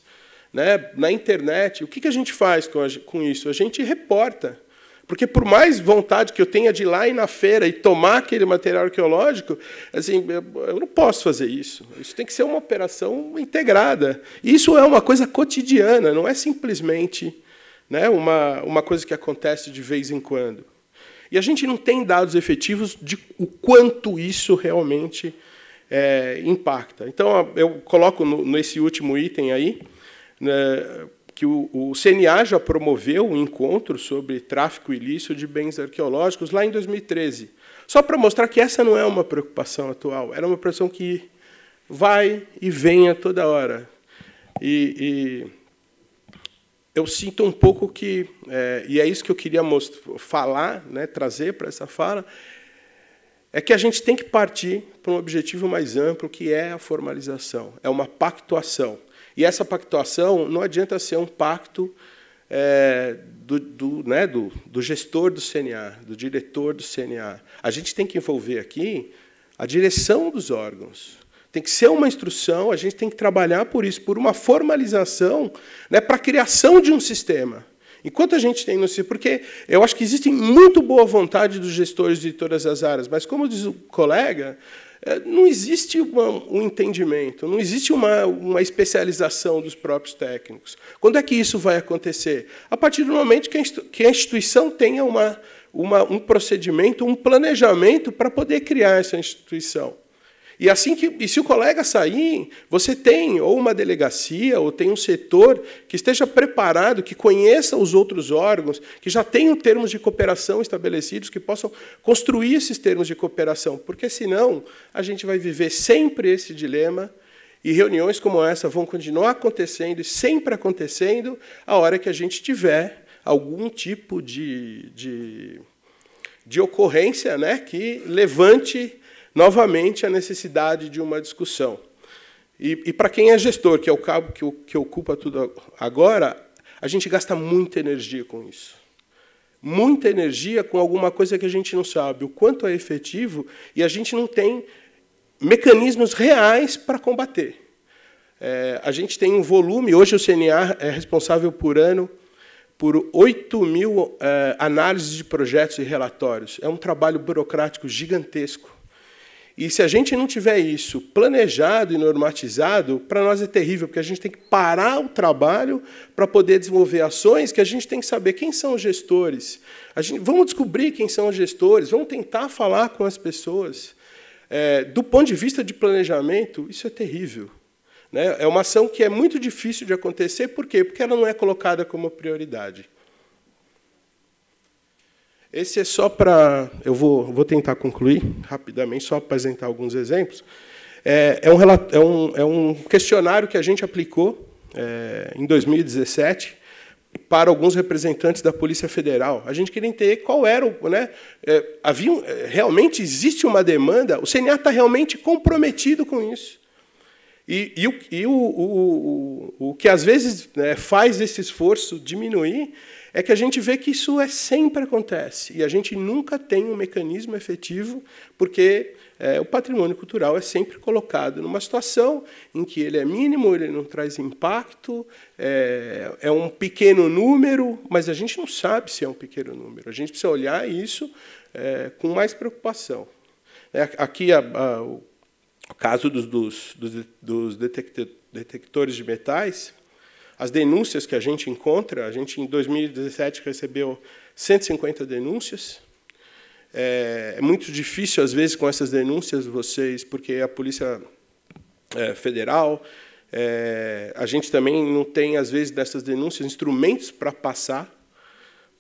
né, na internet. O que a gente faz com isso? A gente reporta. Porque, por mais vontade que eu tenha de ir lá e na feira e tomar aquele material arqueológico, assim, eu não posso fazer isso. Isso tem que ser uma operação integrada. E isso é uma coisa cotidiana, não é simplesmente, né, uma coisa que acontece de vez em quando. E a gente não tem dados efetivos de o quanto isso realmente impacta. Então, eu coloco nesse último item aí, né, que o CNA já promoveu um encontro sobre tráfico ilícito de bens arqueológicos lá em 2013. Só para mostrar que essa não é uma preocupação atual, era uma preocupação que vai e venha toda hora. E eu sinto um pouco que, e é isso que eu queria falar, né, trazer para essa fala, é que a gente tem que partir para um objetivo mais amplo, que é a formalização, é uma pactuação. E essa pactuação não adianta ser um pacto do gestor do CNA, do diretor do CNA. A gente tem que envolver aqui a direção dos órgãos. Tem que ser uma instrução, a gente tem que trabalhar por isso, por uma formalização, né, para a criação de um sistema. Enquanto a gente tem no sistema, porque eu acho que existe muito boa vontade dos gestores de todas as áreas, mas, como diz o colega, não existe um entendimento, não existe uma especialização dos próprios técnicos. Quando é que isso vai acontecer? A partir do momento que a instituição tenha um procedimento, um planejamento para poder criar essa instituição. E se o colega sair, você tem ou uma delegacia, ou tem um setor que esteja preparado, que conheça os outros órgãos, que já tenham termos de cooperação estabelecidos, que possam construir esses termos de cooperação, porque, senão, a gente vai viver sempre esse dilema, e reuniões como essa vão continuar acontecendo, e sempre acontecendo, a hora que a gente tiver algum tipo de ocorrência, né, que levante novamente a necessidade de uma discussão. E para quem é gestor, que é o cabo que ocupa tudo agora, a gente gasta muita energia com isso. Muita energia com alguma coisa que a gente não sabe o quanto é efetivo, e a gente não tem mecanismos reais para combater. A gente tem um volume, hoje o CNA é responsável por ano por 8.000 análises de projetos e relatórios. É um trabalho burocrático gigantesco. E se a gente não tiver isso planejado e normatizado, para nós é terrível, porque a gente tem que parar o trabalho para poder desenvolver ações que a gente tem que saber quem são os gestores. Vamos descobrir quem são os gestores, vamos tentar falar com as pessoas. Do ponto de vista de planejamento, isso é terrível. Né? É uma ação que é muito difícil de acontecer. Por quê? Porque ela não é colocada como prioridade. Esse é só para... Eu vou tentar concluir rapidamente, só apresentar alguns exemplos. É um questionário que a gente aplicou em 2017 para alguns representantes da Polícia Federal. A gente queria entender qual era o... Né, realmente existe uma demanda, o CNA está realmente comprometido com isso. O que, às vezes, faz esse esforço diminuir é que a gente vê que isso sempre acontece, e a gente nunca tem um mecanismo efetivo, porque o patrimônio cultural é sempre colocado numa situação em que ele é mínimo, ele não traz impacto, é um pequeno número, mas a gente não sabe se é um pequeno número. A gente precisa olhar isso com mais preocupação. Aqui, o caso dos detectores de metais, as denúncias que a gente encontra, a gente, em 2017, recebeu 150 denúncias. É muito difícil, às vezes, com essas denúncias, porque a Polícia Federal, a gente também não tem, às vezes, dessas denúncias, instrumentos para passar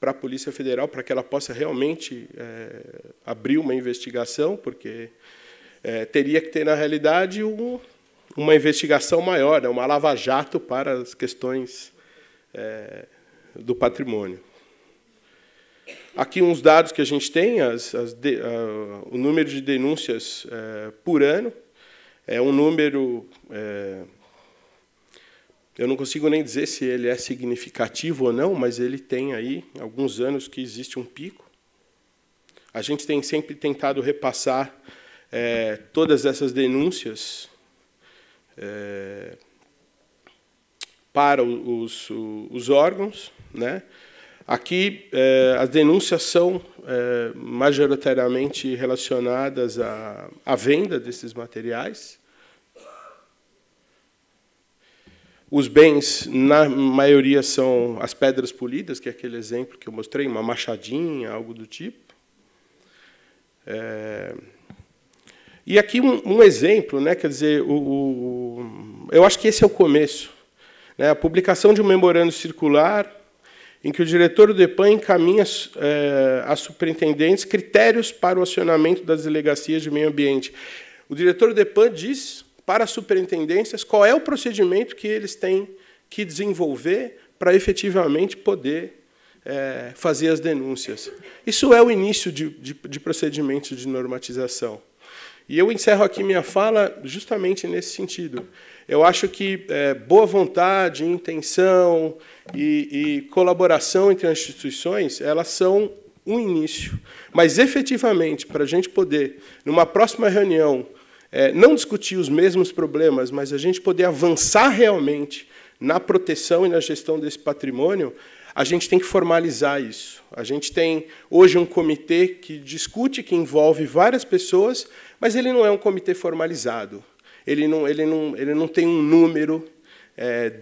para a Polícia Federal, para que ela possa realmente abrir uma investigação, porque teria que ter, na realidade, uma investigação maior, né, uma lava-jato para as questões do patrimônio. Aqui uns dados que a gente tem, o número de denúncias por ano, é um número... eu não consigo nem dizer se ele é significativo ou não, mas ele tem aí alguns anos que existe um pico. A gente tem sempre tentado repassar todas essas denúncias para os órgãos, né? Aqui, as denúncias são majoritariamente relacionadas à venda desses materiais. Os bens, na maioria, são as pedras polidas, que é aquele exemplo que eu mostrei, uma machadinha, algo do tipo. E aqui um exemplo, né, quer dizer, eu acho que esse é o começo, né, a publicação de um memorando circular em que o diretor do DEPAN encaminha às superintendentes critérios para o acionamento das delegacias de meio ambiente. O diretor do DEPAN diz para as superintendências qual é o procedimento que eles têm que desenvolver para efetivamente poder fazer as denúncias. Isso é o início de procedimentos de normatização. E eu encerro aqui minha fala justamente nesse sentido. Eu acho que boa vontade, intenção e colaboração entre as instituições, elas são um início. Mas, efetivamente, para a gente poder, numa próxima reunião, não discutir os mesmos problemas, mas a gente poder avançar realmente na proteção e na gestão desse patrimônio, a gente tem que formalizar isso. A gente tem, hoje, um comitê que discute, que envolve várias pessoas, mas ele não é um comitê formalizado. Ele não tem um número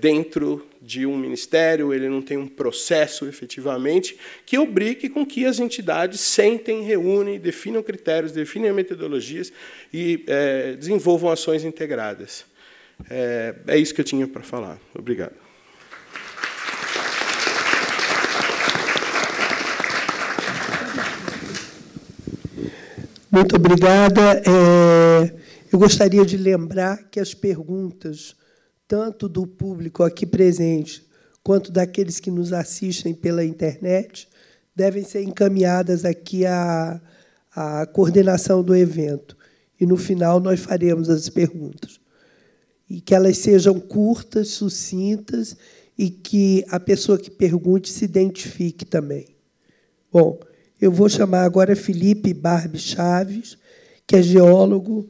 dentro de um ministério, ele não tem um processo, efetivamente, que obrigue com que as entidades sentem, reúnem, definam critérios, definem metodologias e desenvolvam ações integradas. É isso que eu tinha para falar. Obrigado. Muito obrigada. Eu gostaria de lembrar que as perguntas, tanto do público aqui presente, quanto daqueles que nos assistem pela internet, devem ser encaminhadas aqui à coordenação do evento. E, no final, nós faremos as perguntas. E que elas sejam curtas, sucintas, e que a pessoa que pergunte se identifique também. Bom, eu vou chamar agora Felipe Barbi Chaves, que é geólogo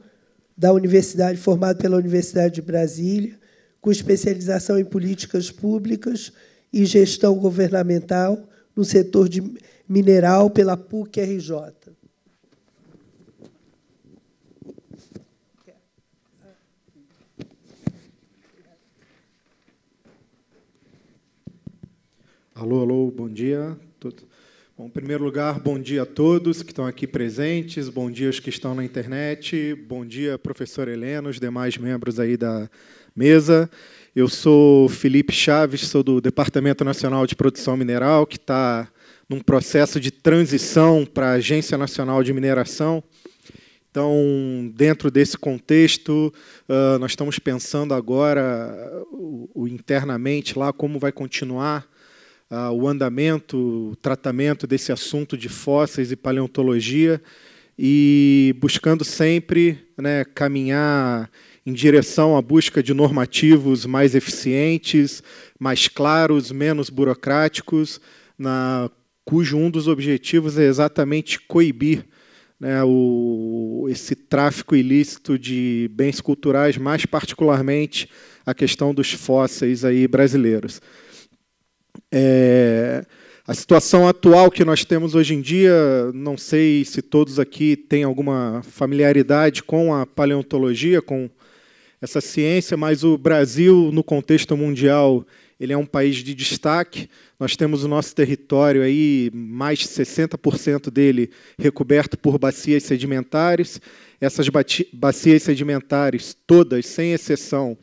da Universidade, formado pela Universidade de Brasília, com especialização em políticas públicas e gestão governamental no setor de mineral pela PUC-RJ. Alô, alô, bom dia. Bom, em primeiro lugar, bom dia a todos que estão aqui presentes, bom dia aos que estão na internet, bom dia, professor Helena, os demais membros aí da mesa. Eu sou Felipe Chaves, sou do Departamento Nacional de Produção Mineral, que está num processo de transição para a Agência Nacional de Mineração. Então, dentro desse contexto, nós estamos pensando agora internamente lá como vai continuar o andamento, o tratamento desse assunto de fósseis e paleontologia e buscando sempre, né, caminhar em direção à busca de normativos mais eficientes, mais claros, menos burocráticos, cujo um dos objetivos é exatamente coibir, né, esse tráfico ilícito de bens culturais, mais particularmente a questão dos fósseis aí brasileiros. A situação atual que nós temos hoje em dia, não sei se todos aqui têm alguma familiaridade com a paleontologia, com essa ciência, mas o Brasil, no contexto mundial, ele é um país de destaque. Nós temos o nosso território, aí, mais de 60% dele recoberto por bacias sedimentares. Essas bacias sedimentares, todas, sem exceção,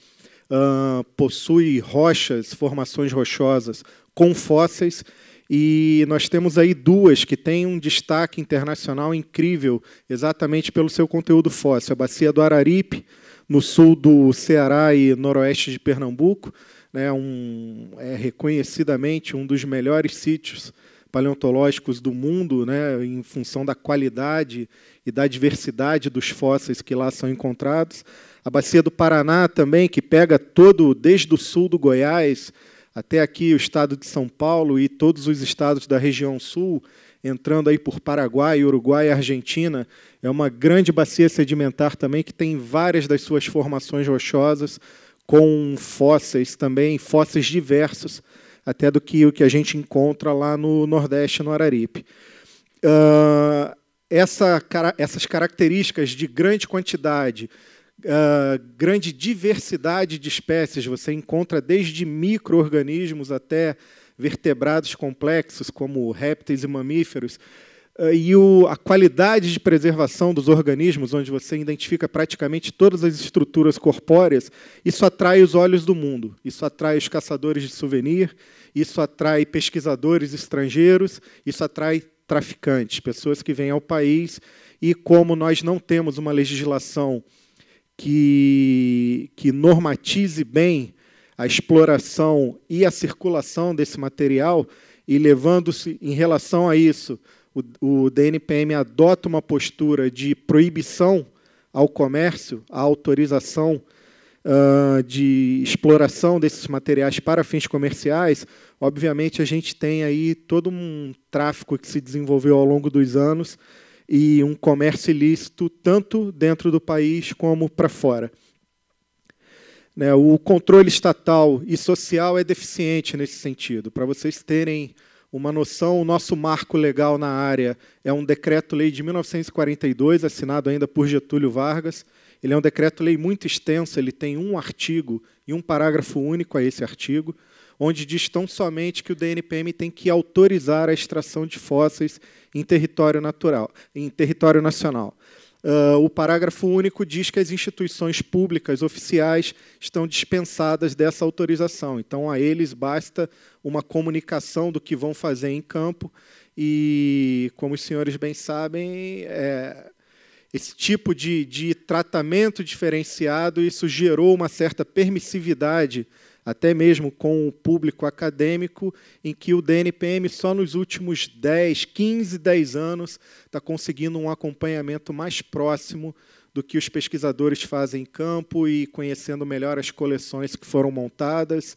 possuem rochas, formações rochosas com fósseis, e nós temos aí duas que têm um destaque internacional incrível, exatamente pelo seu conteúdo fóssil. A bacia do Araripe, no sul do Ceará e noroeste de Pernambuco, né, é reconhecidamente um dos melhores sítios paleontológicos do mundo, né, em função da qualidade e da diversidade dos fósseis que lá são encontrados. A bacia do Paraná também, que pega desde o sul do Goiás até aqui o estado de São Paulo e todos os estados da região sul, entrando aí por Paraguai, Uruguai e Argentina, é uma grande bacia sedimentar também que tem várias das suas formações rochosas com fósseis também, fósseis diversos, até do que o que a gente encontra lá no Nordeste, no Araripe. Essas características de grande quantidade, grande diversidade de espécies, você encontra desde micro-organismos até vertebrados complexos, como répteis e mamíferos, e a qualidade de preservação dos organismos, onde você identifica praticamente todas as estruturas corpóreas, isso atrai os olhos do mundo, isso atrai os caçadores de souvenir, isso atrai pesquisadores estrangeiros, isso atrai traficantes, pessoas que vêm ao país, e como nós não temos uma legislação que normatize bem a exploração e a circulação desse material, e levando-se, em relação a isso, o DNPM adota uma postura de proibição ao comércio, à autorização de exploração desses materiais para fins comerciais, obviamente a gente tem aí todo um tráfico que se desenvolveu ao longo dos anos e um comércio ilícito tanto dentro do país como para fora. O controle estatal e social é deficiente nesse sentido. Para vocês terem uma noção, o nosso marco legal na área é um decreto-lei de 1942, assinado ainda por Getúlio Vargas. Ele é um decreto-lei muito extenso, ele tem um artigo e um parágrafo único a esse artigo, onde diz tão somente que o DNPM tem que autorizar a extração de fósseis em território nacional. O parágrafo único diz que as instituições públicas oficiais estão dispensadas dessa autorização. Então, a eles basta uma comunicação do que vão fazer em campo e, como os senhores bem sabem, esse tipo de tratamento diferenciado, isso gerou uma certa permissividade, até mesmo com o público acadêmico, em que o DNPM, só nos últimos 10 anos, está conseguindo um acompanhamento mais próximo do que os pesquisadores fazem em campo e conhecendo melhor as coleções que foram montadas,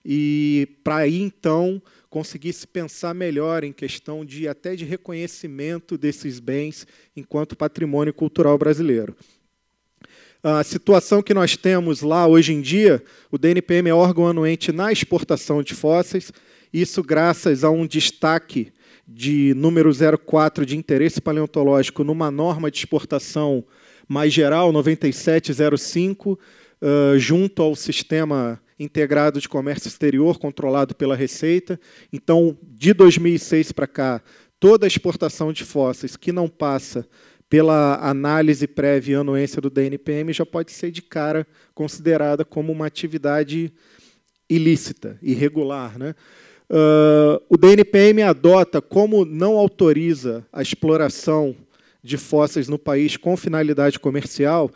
e para aí, então, conseguir se pensar melhor em questão até de reconhecimento desses bens enquanto patrimônio cultural brasileiro. A situação que nós temos lá hoje em dia, o DNPM é órgão anuente na exportação de fósseis, isso graças a um destaque de número 04 de interesse paleontológico numa norma de exportação mais geral, 9705, junto ao Sistema Integrado de Comércio Exterior, controlado pela Receita. Então, de 2006 para cá, toda a exportação de fósseis que não passa pela análise prévia e anuência do DNPM já pode ser de cara considerada como uma atividade ilícita, irregular, né? O DNPM adota, como não autoriza a exploração de fósseis no país com finalidade comercial,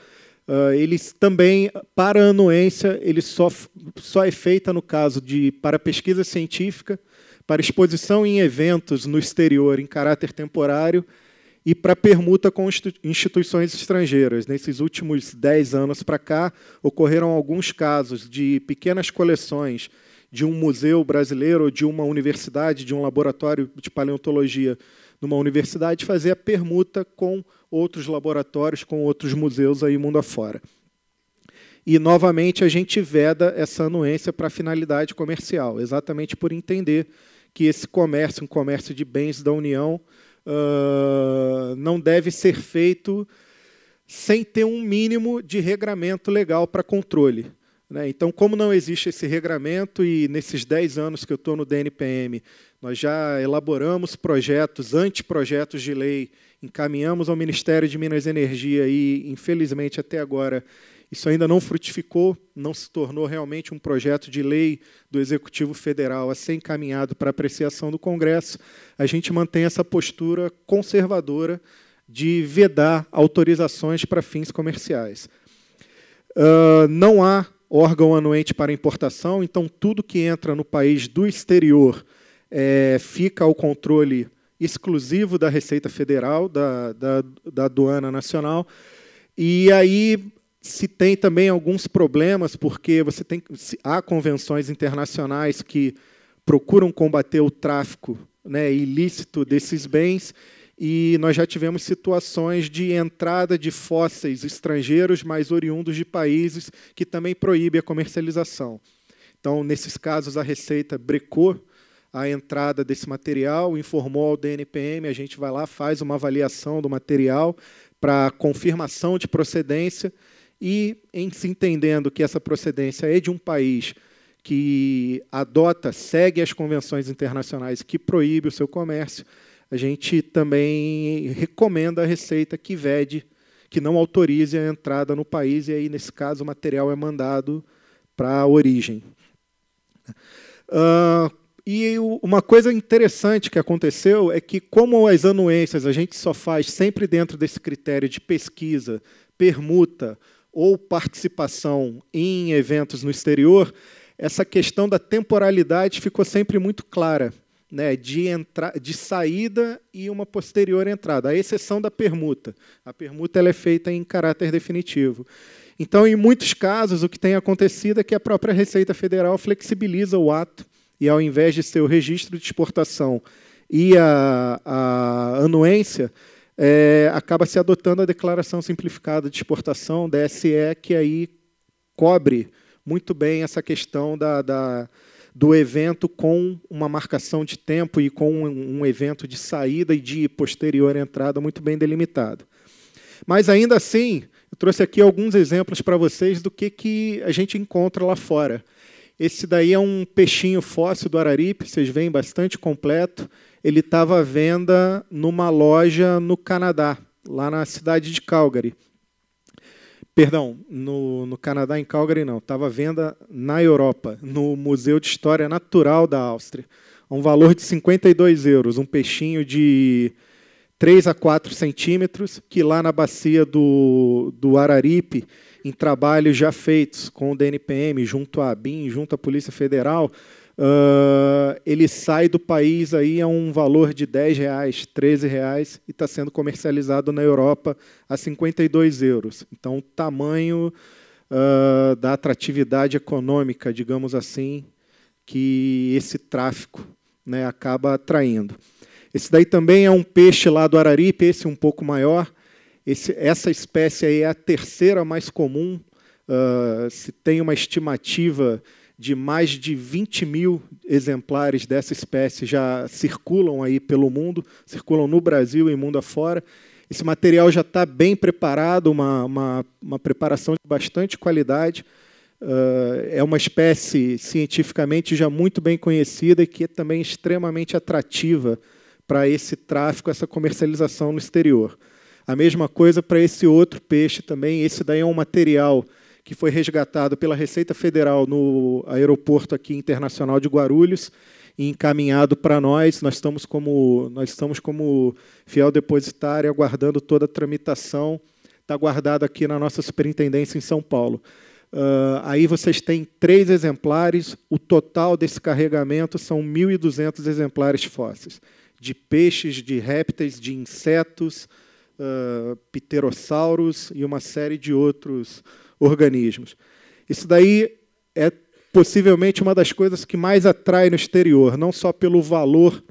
eles também, para a anuência, ele só é feita no caso para pesquisa científica, para exposição em eventos no exterior em caráter temporário e para permuta com instituições estrangeiras. Nesses últimos 10 anos para cá, ocorreram alguns casos de pequenas coleções de um museu brasileiro ou de uma universidade, de um laboratório de paleontologia numa universidade, fazer a permuta com outros laboratórios, com outros museus aí mundo afora. E, novamente, a gente veda essa anuência para finalidade comercial, exatamente por entender que esse comércio, um comércio de bens da União, não deve ser feito sem ter um mínimo de regramento legal para controle. Então, como não existe esse regramento, e nesses 10 anos que eu estou no DNPM, nós já elaboramos projetos, anteprojetos de lei, encaminhamos ao Ministério de Minas e Energia e, infelizmente, até agora, isso ainda não frutificou, não se tornou realmente um projeto de lei do Executivo Federal a ser encaminhado para apreciação do Congresso. A gente mantém essa postura conservadora de vedar autorizações para fins comerciais. Não há órgão anuente para importação, então tudo que entra no país do exterior fica ao controle exclusivo da Receita Federal, da Aduana Nacional, e aí se tem também alguns problemas, porque há convenções internacionais que procuram combater o tráfico, ilícito desses bens, e nós já tivemos situações de entrada de fósseis estrangeiros, mas oriundos de países que também proíbem a comercialização. Então, nesses casos, a Receita brecou a entrada desse material, informou ao DNPM, a gente vai lá, faz uma avaliação do material para confirmação de procedência e, em se entendendo que essa procedência é de um país que segue as convenções internacionais que proíbe o seu comércio, a gente também recomenda à Receita que vede, que não autorize a entrada no país, e aí, nesse caso, o material é mandado para a origem. E uma coisa interessante que aconteceu é que, como as anuências a gente só faz sempre dentro desse critério de pesquisa, permuta ou participação em eventos no exterior, essa questão da temporalidade ficou sempre muito clara, né, de saída e uma posterior entrada, à exceção da permuta. A permuta ela é feita em caráter definitivo. Então, em muitos casos, o que tem acontecido é que a própria Receita Federal flexibiliza o ato e, ao invés de ser o registro de exportação e a anuência, acaba se adotando a Declaração Simplificada de Exportação, DSE, que aí cobre muito bem essa questão do evento com uma marcação de tempo e com um evento de saída e de posterior entrada muito bem delimitado. Mas, ainda assim, eu trouxe aqui alguns exemplos para vocês do que a gente encontra lá fora. Esse daí é um peixinho fóssil do Araripe, vocês veem, bastante completo. Ele estava à venda numa loja no Canadá, lá na cidade de Calgary. Perdão, no Canadá, em Calgary, não. Estava à venda na Europa, no Museu de História Natural da Áustria. A um valor de 52 €, um peixinho de 3 a 4 centímetros, que lá na bacia do Araripe, em trabalhos já feitos com o DNPM, junto à ABIN, junto à Polícia Federal, ele sai do país aí a um valor de R$10, R$13, e está sendo comercializado na Europa a 52 €. Então, o tamanho da atratividade econômica, digamos assim, que esse tráfico, né, acaba atraindo. Esse daí também é um peixe lá do Araripe, esse um pouco maior. Essa espécie aí é a terceira mais comum. Se tem uma estimativa de mais de 20 mil exemplares dessa espécie já circulam aí pelo mundo, circulam no Brasil e mundo afora. Esse material já está bem preparado, uma preparação de bastante qualidade. É uma espécie cientificamente já muito bem conhecida e que é também extremamente atrativa para esse tráfico, essa comercialização no exterior. A mesma coisa para esse outro peixe também. Esse daí é um material que foi resgatado pela Receita Federal no aeroporto aqui internacional de Guarulhos e encaminhado para nós. Nós estamos como fiel depositário, aguardando toda a tramitação. Está guardado aqui na nossa superintendência em São Paulo. Aí vocês têm 3 exemplares. O total desse carregamento são 1.200 exemplares fósseis, de peixes, de répteis, de insetos, pterossauros e uma série de outros organismos. Isso daí é possivelmente uma das coisas que mais atrai no exterior, não só pelo valor,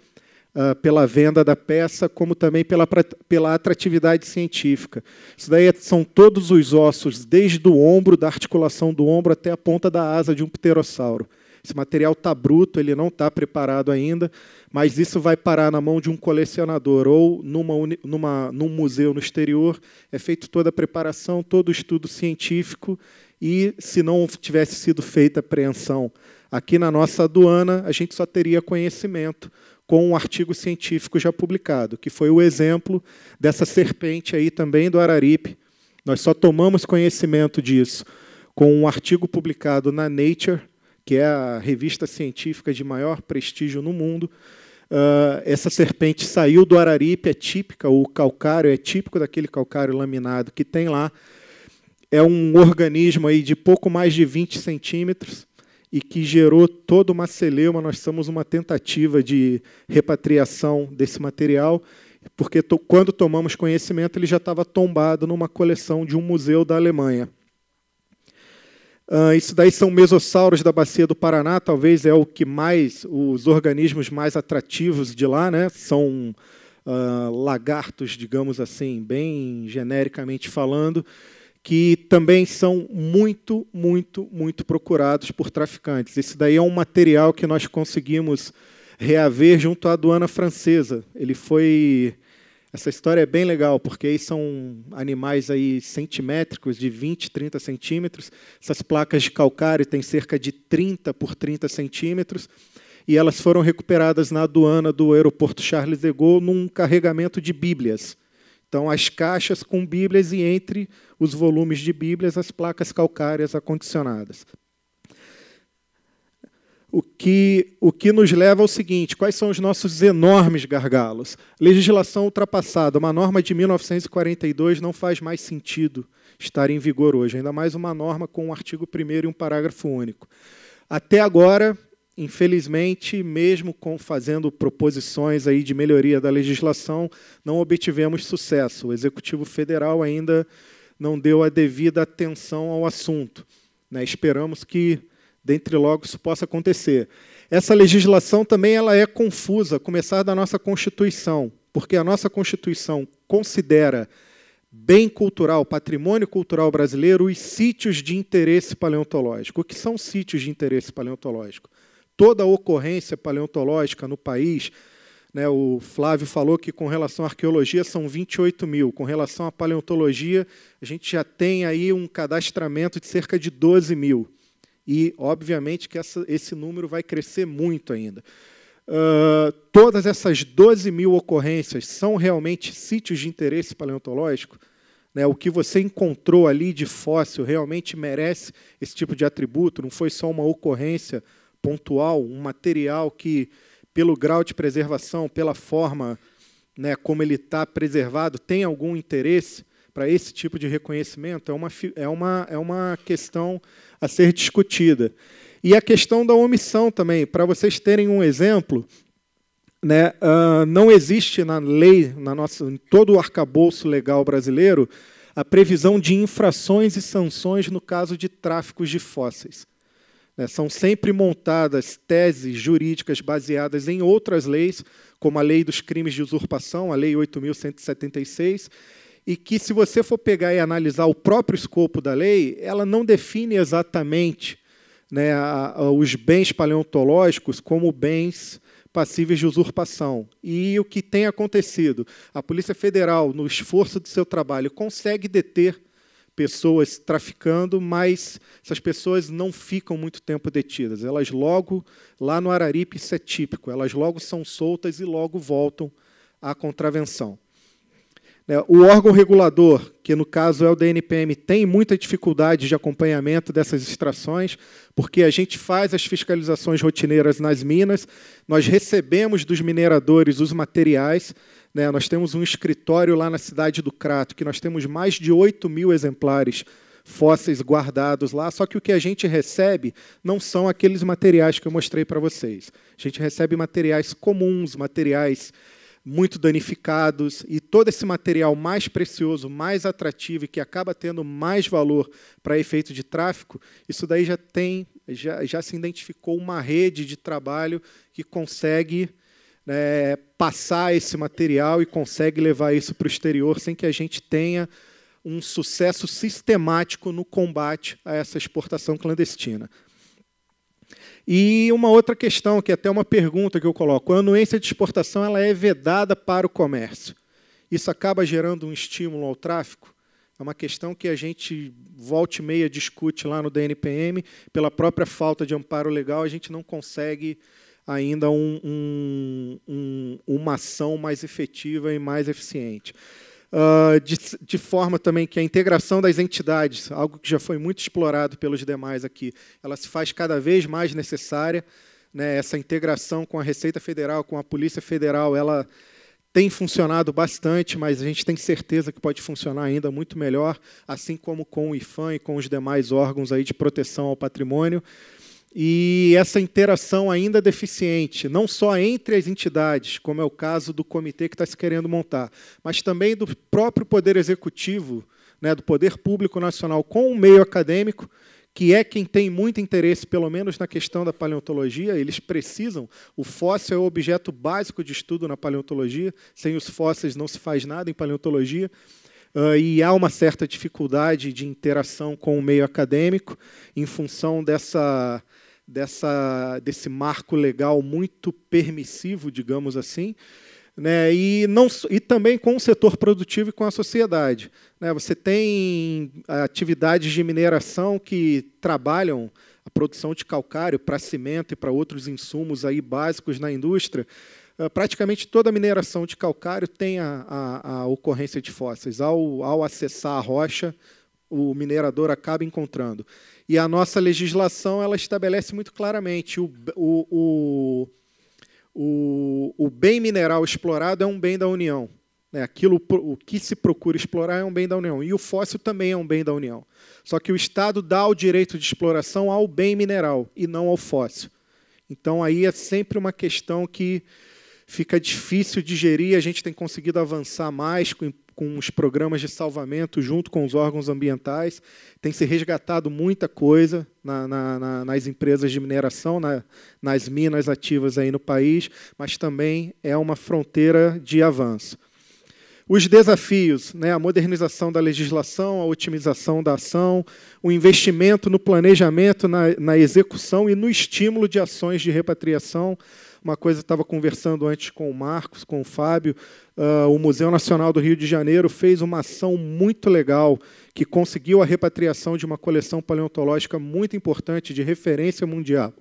pela venda da peça, como também pela atratividade científica. Isso daí são todos os ossos, desde o ombro, da articulação do ombro até a ponta da asa de um pterossauro. Esse material está bruto, ele não está preparado ainda, mas isso vai parar na mão de um colecionador ou num museu no exterior. É feita toda a preparação, todo o estudo científico, e, se não tivesse sido feita a apreensão aqui na nossa aduana, a gente só teria conhecimento com um artigo científico já publicado, que foi o exemplo dessa serpente aí também do Araripe. Nós só tomamos conhecimento disso com um artigo publicado na Nature, que é a revista científica de maior prestígio no mundo. Essa serpente saiu do Araripe, é típica, o calcário é típico daquele calcário laminado que tem lá. É um organismo aí de pouco mais de 20 centímetros e que gerou toda uma celeuma. Nós estamos numa tentativa de repatriação desse material, porque quando tomamos conhecimento, ele já estava tombado numa coleção de um museu da Alemanha. Isso daí são mesossauros da Bacia do Paraná, talvez é o que os organismos mais atrativos de lá, né? São lagartos, digamos assim, bem genericamente falando, que também são muito, muito, muito procurados por traficantes. Esse daí é um material que nós conseguimos reaver junto à aduana francesa. Essa história é bem legal, porque aí são animais aí centimétricos, de 20, 30 centímetros. Essas placas de calcário têm cerca de 30 por 30 centímetros, e elas foram recuperadas na aduana do aeroporto Charles de Gaulle num carregamento de bíblias. Então, as caixas com bíblias e, entre os volumes de bíblias, as placas calcárias acondicionadas. O que nos leva ao seguinte: quais são os nossos enormes gargalos? Legislação ultrapassada. Uma norma de 1942 não faz mais sentido estar em vigor hoje, ainda mais uma norma com um artigo 1º e um parágrafo único. Até agora, infelizmente, mesmo fazendo proposições aí de melhoria da legislação, não obtivemos sucesso. O Executivo Federal ainda não deu a devida atenção ao assunto, né? Esperamos que, dentre logo, isso possa acontecer. Essa legislação também ela é confusa, a começar da nossa Constituição, porque a nossa Constituição considera bem cultural, patrimônio cultural brasileiro, os sítios de interesse paleontológico. O que são sítios de interesse paleontológico? Toda ocorrência paleontológica no país, né, o Flávio falou que, com relação à arqueologia, são 28 mil. Com relação à paleontologia, a gente já tem aí um cadastramento de cerca de 12 mil. E, obviamente, que esse número vai crescer muito ainda. Todas essas 12 mil ocorrências são realmente sítios de interesse paleontológico? Né, o que você encontrou ali de fóssil realmente merece esse tipo de atributo? Não foi só uma ocorrência pontual, um material que, pelo grau de preservação, pela forma, né, como ele está preservado, tem algum interesse para esse tipo de reconhecimento? É uma questão a ser discutida. E a questão da omissão também, para vocês terem um exemplo, né, não existe na lei, em todo o arcabouço legal brasileiro, a previsão de infrações e sanções no caso de tráficos de fósseis. São sempre montadas teses jurídicas baseadas em outras leis, como a Lei dos Crimes de Usurpação, a Lei 8.176, e que, se você for pegar e analisar o próprio escopo da lei, ela não define exatamente, né, os bens paleontológicos como bens passíveis de usurpação. E o que tem acontecido? A Polícia Federal, no esforço do seu trabalho, consegue deter pessoas traficando, mas essas pessoas não ficam muito tempo detidas. Elas logo, lá no Araripe, isso é típico, elas logo são soltas e logo voltam à contravenção. O órgão regulador, que no caso é o DNPM, tem muita dificuldade de acompanhamento dessas extrações, porque a gente faz as fiscalizações rotineiras nas minas, nós recebemos dos mineradores os materiais, né, nós temos um escritório lá na cidade do Crato, que nós temos mais de 8 mil exemplares fósseis guardados lá, só que o que a gente recebe não são aqueles materiais que eu mostrei para vocês. A gente recebe materiais comuns, materiais muito danificados, e todo esse material mais precioso, mais atrativo e que acaba tendo mais valor para efeito de tráfico, isso daí já se identificou uma rede de trabalho que consegue, né, passar esse material e consegue levar isso para o exterior sem que a gente tenha um sucesso sistemático no combate a essa exportação clandestina. E uma outra questão, que é até uma pergunta que eu coloco, a anuência de exportação ela é vedada para o comércio. Isso acaba gerando um estímulo ao tráfico? É uma questão que a gente, volta e meia, discute lá no DNPM. Pela própria falta de amparo legal, a gente não consegue ainda uma ação mais efetiva e mais eficiente. De forma também que a integração das entidades, algo que já foi muito explorado pelos demais aqui, ela se faz cada vez mais necessária, né? Essa integração com a Receita Federal, com a Polícia Federal, ela tem funcionado bastante, mas a gente tem certeza que pode funcionar ainda muito melhor, assim como com o IPHAN e com os demais órgãos aí de proteção ao patrimônio. E essa interação ainda deficiente, não só entre as entidades, como é o caso do comitê que está se querendo montar, mas também do próprio Poder Executivo, né, do Poder Público Nacional com o meio acadêmico, que é quem tem muito interesse, pelo menos na questão da paleontologia. Eles precisam, o fóssil é o objeto básico de estudo na paleontologia, sem os fósseis não se faz nada em paleontologia, e há uma certa dificuldade de interação com o meio acadêmico, em função desse marco legal muito permissivo, digamos assim, né, e também com o setor produtivo e com a sociedade. Né, você tem atividades de mineração que trabalham a produção de calcário para cimento e para outros insumos aí básicos na indústria. Praticamente toda a mineração de calcário tem a ocorrência de fósseis. Ao acessar a rocha, o minerador acaba encontrando. E a nossa legislação ela estabelece muito claramente o bem mineral explorado é um bem da União. Aquilo, o que se procura explorar é um bem da União. E o fóssil também é um bem da União. Só que o Estado dá o direito de exploração ao bem mineral e não ao fóssil. Então, aí é sempre uma questão que fica difícil de gerir. A gente tem conseguido avançar mais com os programas de salvamento junto com os órgãos ambientais. Tem se resgatado muita coisa nas empresas de mineração, nas minas ativas aí no país, mas também é uma fronteira de avanço. Os desafios, a modernização da legislação, a otimização da ação, o investimento no planejamento, na execução e no estímulo de ações de repatriação. Uma coisa, eu estava conversando antes com o Marcos, com o Fábio, o Museu Nacional do Rio de Janeiro fez uma ação muito legal que conseguiu a repatriação de uma coleção paleontológica muito importante, de referência mundial.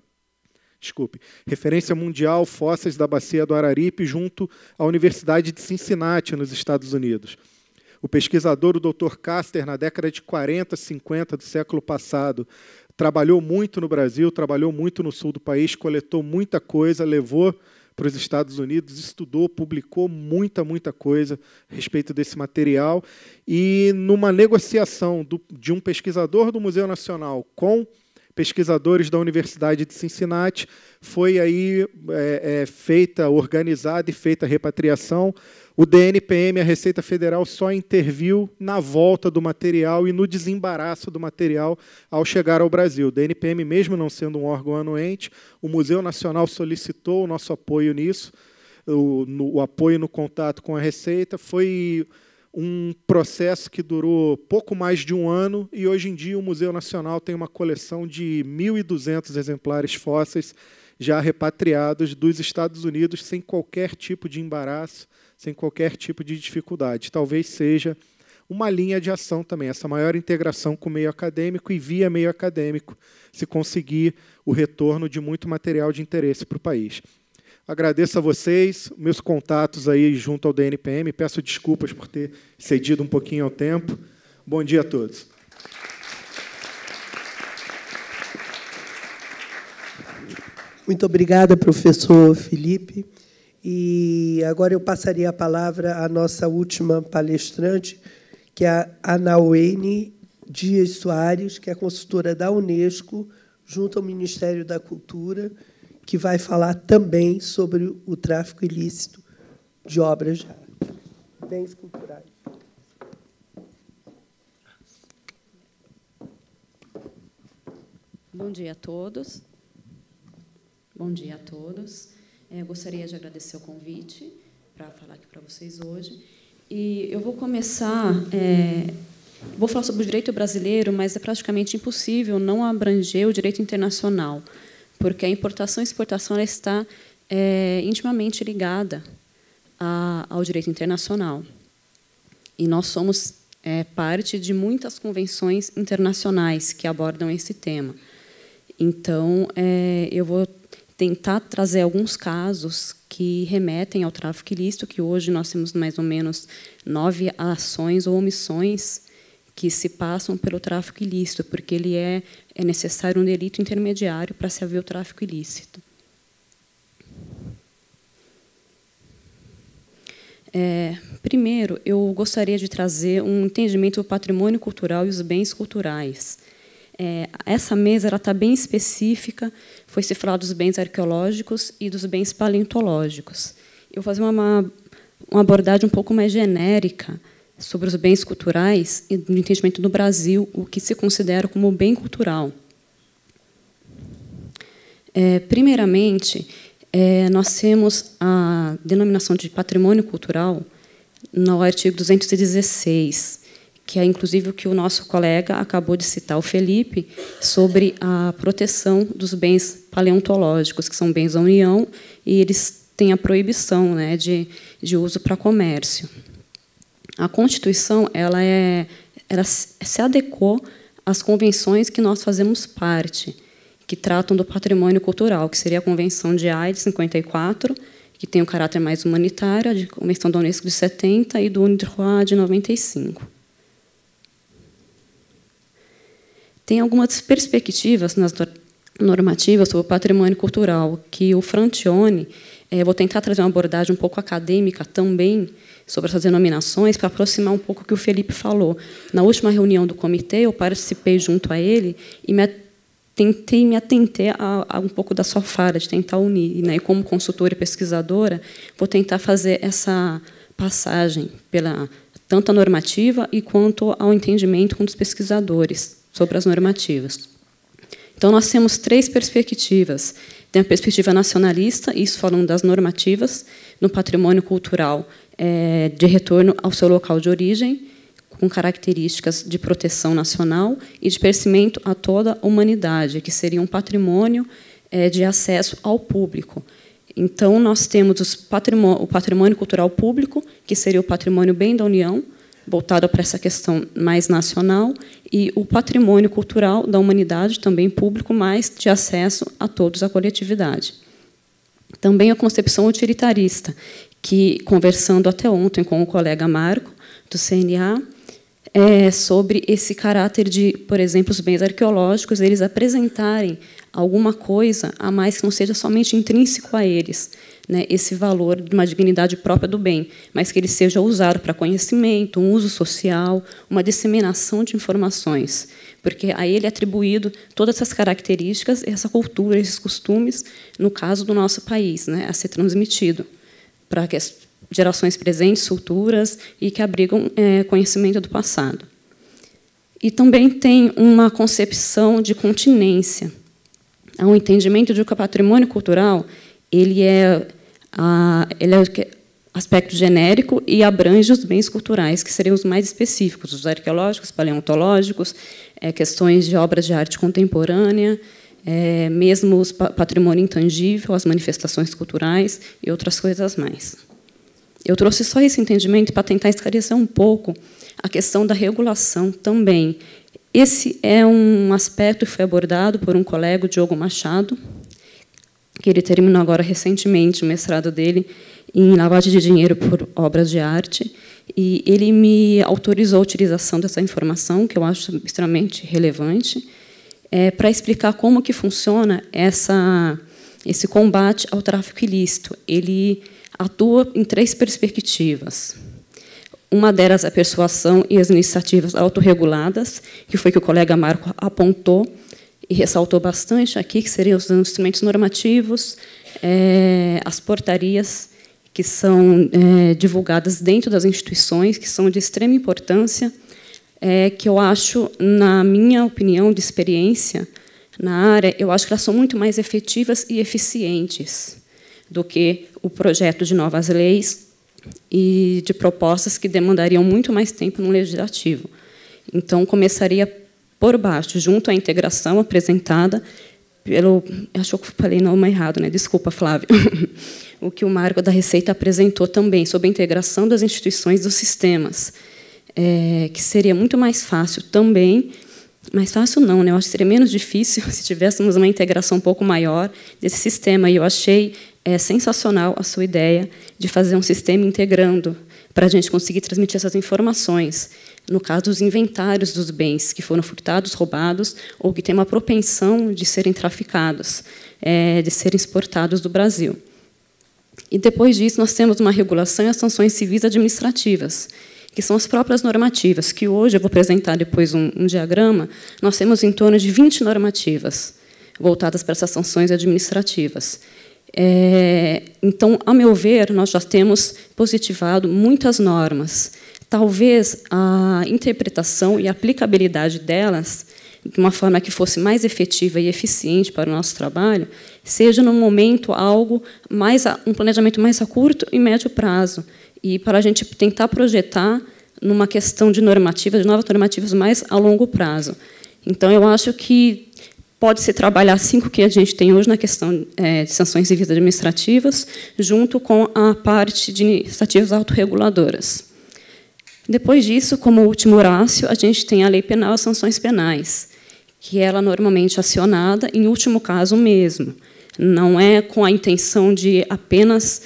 Referência mundial, fósseis da Bacia do Araripe, junto à Universidade de Cincinnati, nos Estados Unidos. O pesquisador, o Dr. Caster, na década de 40, 50 do século passado, trabalhou muito no Brasil, trabalhou muito no sul do país, coletou muita coisa, levou para os Estados Unidos, estudou, publicou muita coisa a respeito desse material. E, numa negociação de um pesquisador do Museu Nacional com pesquisadores da Universidade de Cincinnati, foi aí organizada e feita a repatriação. O DNPM, a Receita Federal, só interviu na volta do material e no desembaraço do material ao chegar ao Brasil. O DNPM, mesmo não sendo um órgão anuente, o Museu Nacional solicitou o nosso apoio nisso, o apoio no contato com a Receita. Foi um processo que durou pouco mais de um ano, e hoje em dia o Museu Nacional tem uma coleção de 1.200 exemplares fósseis já repatriados dos Estados Unidos sem qualquer tipo de embaraço, sem qualquer tipo de dificuldade. Talvez seja uma linha de ação também, essa maior integração com o meio acadêmico e, via meio acadêmico, se conseguir o retorno de muito material de interesse para o país. Agradeço a vocês, meus contatos aí junto ao DNPM. Peço desculpas por ter cedido um pouquinho ao tempo. Bom dia a todos. Muito obrigada, professor Felipe. E agora eu passaria a palavra à nossa última palestrante, que é a Anauene Dias Soares, que é consultora da Unesco, junto ao Ministério da Cultura, que vai falar também sobre o tráfico ilícito de obras de bens culturais. Bom dia a todos. Bom dia a todos. Gostaria de agradecer o convite para falar aqui para vocês hoje. E eu vou começar... vou falar sobre o direito brasileiro, mas é praticamente impossível não abranger o direito internacional, porque a importação e exportação ela está intimamente ligada ao direito internacional. E nós somos parte de muitas convenções internacionais que abordam esse tema. Então, eu vou tentar trazer alguns casos que remetem ao tráfico ilícito, que hoje nós temos mais ou menos 9 ações ou omissões que se passam pelo tráfico ilícito, porque ele é necessário um delito intermediário para se haver o tráfico ilícito. Primeiro, eu gostaria de trazer um entendimento do patrimônio cultural e os bens culturais. Essa mesa está bem específica, foi se falar dos bens arqueológicos e dos bens paleontológicos. Eu vou fazer uma abordagem um pouco mais genérica sobre os bens culturais e do entendimento do Brasil, o que se considera como bem cultural. Primeiramente, nós temos a denominação de patrimônio cultural no artigo 216, que é, inclusive, o que o nosso colega acabou de citar, o Felipe, sobre a proteção dos bens paleontológicos, que são bens da União, e eles têm a proibição, de uso para comércio. A Constituição ela se adequou às convenções que nós fazemos parte, que tratam do patrimônio cultural, que seria a Convenção de Haia, de 54, que tem um caráter mais humanitário, a Convenção da Unesco, de 70, e do UNIDROIT, de 95. Tem algumas perspectivas nas normativas sobre o patrimônio cultural, que o Frantione Vou tentar trazer uma abordagem um pouco acadêmica também sobre essas denominações, para aproximar um pouco o que o Felipe falou. Na última reunião do comitê, eu participei junto a ele e tentei me atentar a um pouco da sua fala, de tentar unir. E como consultora e pesquisadora, vou tentar fazer essa passagem pela tanto a normativa e quanto ao entendimento dos pesquisadores sobre as normativas. Então, nós temos 3 perspectivas. Tem a perspectiva nacionalista, isso falando das normativas, no patrimônio cultural de retorno ao seu local de origem, com características de proteção nacional e de pertencimento a toda a humanidade, que seria um patrimônio de acesso ao público. Então, nós temos o patrimônio cultural público, que seria o patrimônio bem da União, voltado para essa questão mais nacional, e o patrimônio cultural da humanidade, também público, mas de acesso a todos, a coletividade. Também a concepção utilitarista, que, conversando até ontem com o colega Marco, do CNA, sobre esse caráter de, por exemplo, os bens arqueológicos, eles apresentarem alguma coisa a mais que não seja somente intrínseco a eles, né, esse valor de uma dignidade própria do bem, mas que ele seja usado para conhecimento, um uso social, uma disseminação de informações, porque a ele é atribuído todas essas características, essa cultura, esses costumes, no caso do nosso país, né, a ser transmitido para que as gerações presentes, futuras, e que abrigam conhecimento do passado. E também tem uma concepção de continência. Há um entendimento de que o patrimônio cultural ele é aspecto genérico e abrange os bens culturais, que seriam os mais específicos, os arqueológicos, paleontológicos, questões de obras de arte contemporânea, mesmo o patrimônio intangível, as manifestações culturais e outras coisas mais. Eu trouxe só esse entendimento para tentar esclarecer um pouco a questão da regulação também. Esse é um aspecto que foi abordado por um colega, o Diogo Machado, que ele terminou agora recentemente o mestrado dele em lavagem de dinheiro por obras de arte, e ele me autorizou a utilização dessa informação, que eu acho extremamente relevante, para explicar como que funciona esse combate ao tráfico ilícito. Ele atua em 3 perspectivas. Uma delas é a persuasão e as iniciativas autorreguladas, que foi que o colega Marco apontou e ressaltou bastante aqui, que seriam os instrumentos normativos, as portarias que são divulgadas dentro das instituições, que são de extrema importância, que eu acho, na minha opinião de experiência na área, eu acho que elas são muito mais efetivas e eficientes do que o projeto de novas leis e de propostas que demandariam muito mais tempo no legislativo. Então, começaria por baixo, junto à integração apresentada pelo... Acho que eu falei nome errado, né? Desculpa, Flávio. O que o Marco da Receita apresentou também, sobre a integração das instituições dos sistemas, que seria muito mais fácil também. Mais fácil não, né? Eu acho que seria menos difícil se tivéssemos uma integração um pouco maior desse sistema. E eu achei sensacional a sua ideia de fazer um sistema integrando para a gente conseguir transmitir essas informações. No caso dos inventários dos bens que foram furtados, roubados, ou que têm uma propensão de serem traficados, de serem exportados do Brasil. E, depois disso, nós temos uma regulação e as sanções civis administrativas, que são as próprias normativas, que hoje eu vou apresentar depois um diagrama. Nós temos em torno de 20 normativas voltadas para essas sanções administrativas. Então, a meu ver, nós já temos positivado muitas normas. Talvez a interpretação e a aplicabilidade delas, de uma forma que fosse mais efetiva e eficiente para o nosso trabalho, seja, no momento, um planejamento mais a curto e médio prazo, e para a gente tentar projetar numa questão de normativas, de novas normativas mais a longo prazo. Então, eu acho que pode-se trabalhar assim com o que a gente tem hoje na questão de sanções civis administrativas, junto com a parte de iniciativas autorreguladoras. Depois disso, como último rácio, a gente tem a lei penal e as sanções penais, que ela normalmente é acionada em último caso mesmo. Não é com a intenção de apenas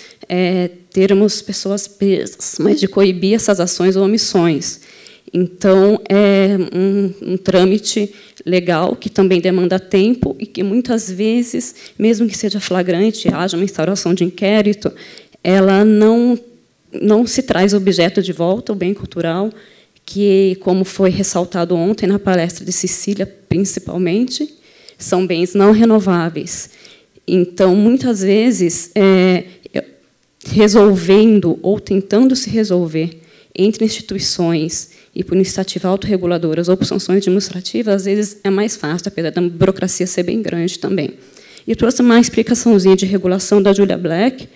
termos pessoas presas, mas de coibir essas ações ou omissões. Então, é um trâmite legal que também demanda tempo e que, muitas vezes, mesmo que seja flagrante, haja uma instauração de inquérito, ela não se traz objeto de volta, o bem cultural, que, como foi ressaltado ontem na palestra de Cecília, principalmente, são bens não renováveis. Então, muitas vezes, resolvendo ou tentando se resolver entre instituições e por iniciativa autorreguladoras ou por sanções administrativas, às vezes é mais fácil, apesar da burocracia ser bem grande também. E trouxe uma explicaçãozinha de regulação da Julia Black,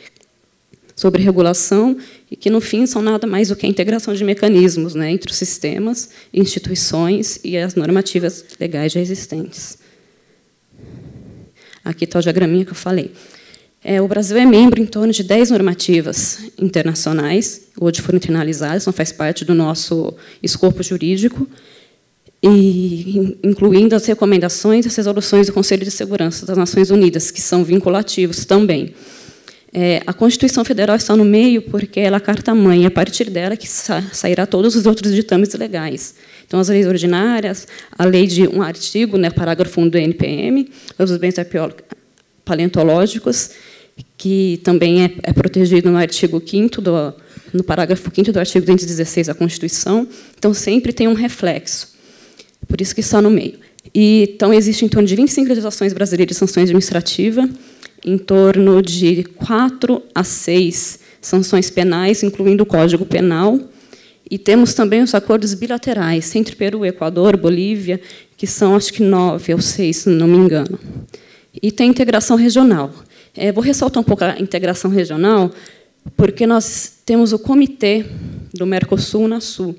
sobre regulação, e que, no fim, são nada mais do que a integração de mecanismos, né, entre os sistemas, instituições e as normativas legais já existentes. Aqui está o diagraminha que eu falei. O Brasil é membro em torno de 10 normativas internacionais, hoje foram internalizadas, não faz parte do nosso escopo jurídico, e incluindo as recomendações e as resoluções do Conselho de Segurança das Nações Unidas, que são vinculativos também. A Constituição Federal está no meio porque ela é a carta-mãe, e a partir dela que sairá todos os outros ditames legais. Então, as leis ordinárias, a lei de um artigo, né, parágrafo 1 do NPM, os bens paleontológicos, que também é protegido no artigo 5º, no parágrafo 5º do artigo 216 da Constituição. Então, sempre tem um reflexo. Por isso que está no meio. E, então, existe em torno de 25 legislações brasileiras de sanção administrativa, em torno de 4 a 6 sanções penais, incluindo o Código Penal, e temos também os acordos bilaterais entre Peru, Equador, Bolívia, que são, acho que 9 ou 6, se não me engano. E tem integração regional. Vou ressaltar um pouco a integração regional, porque nós temos o Comitê do Mercosul-Unasul,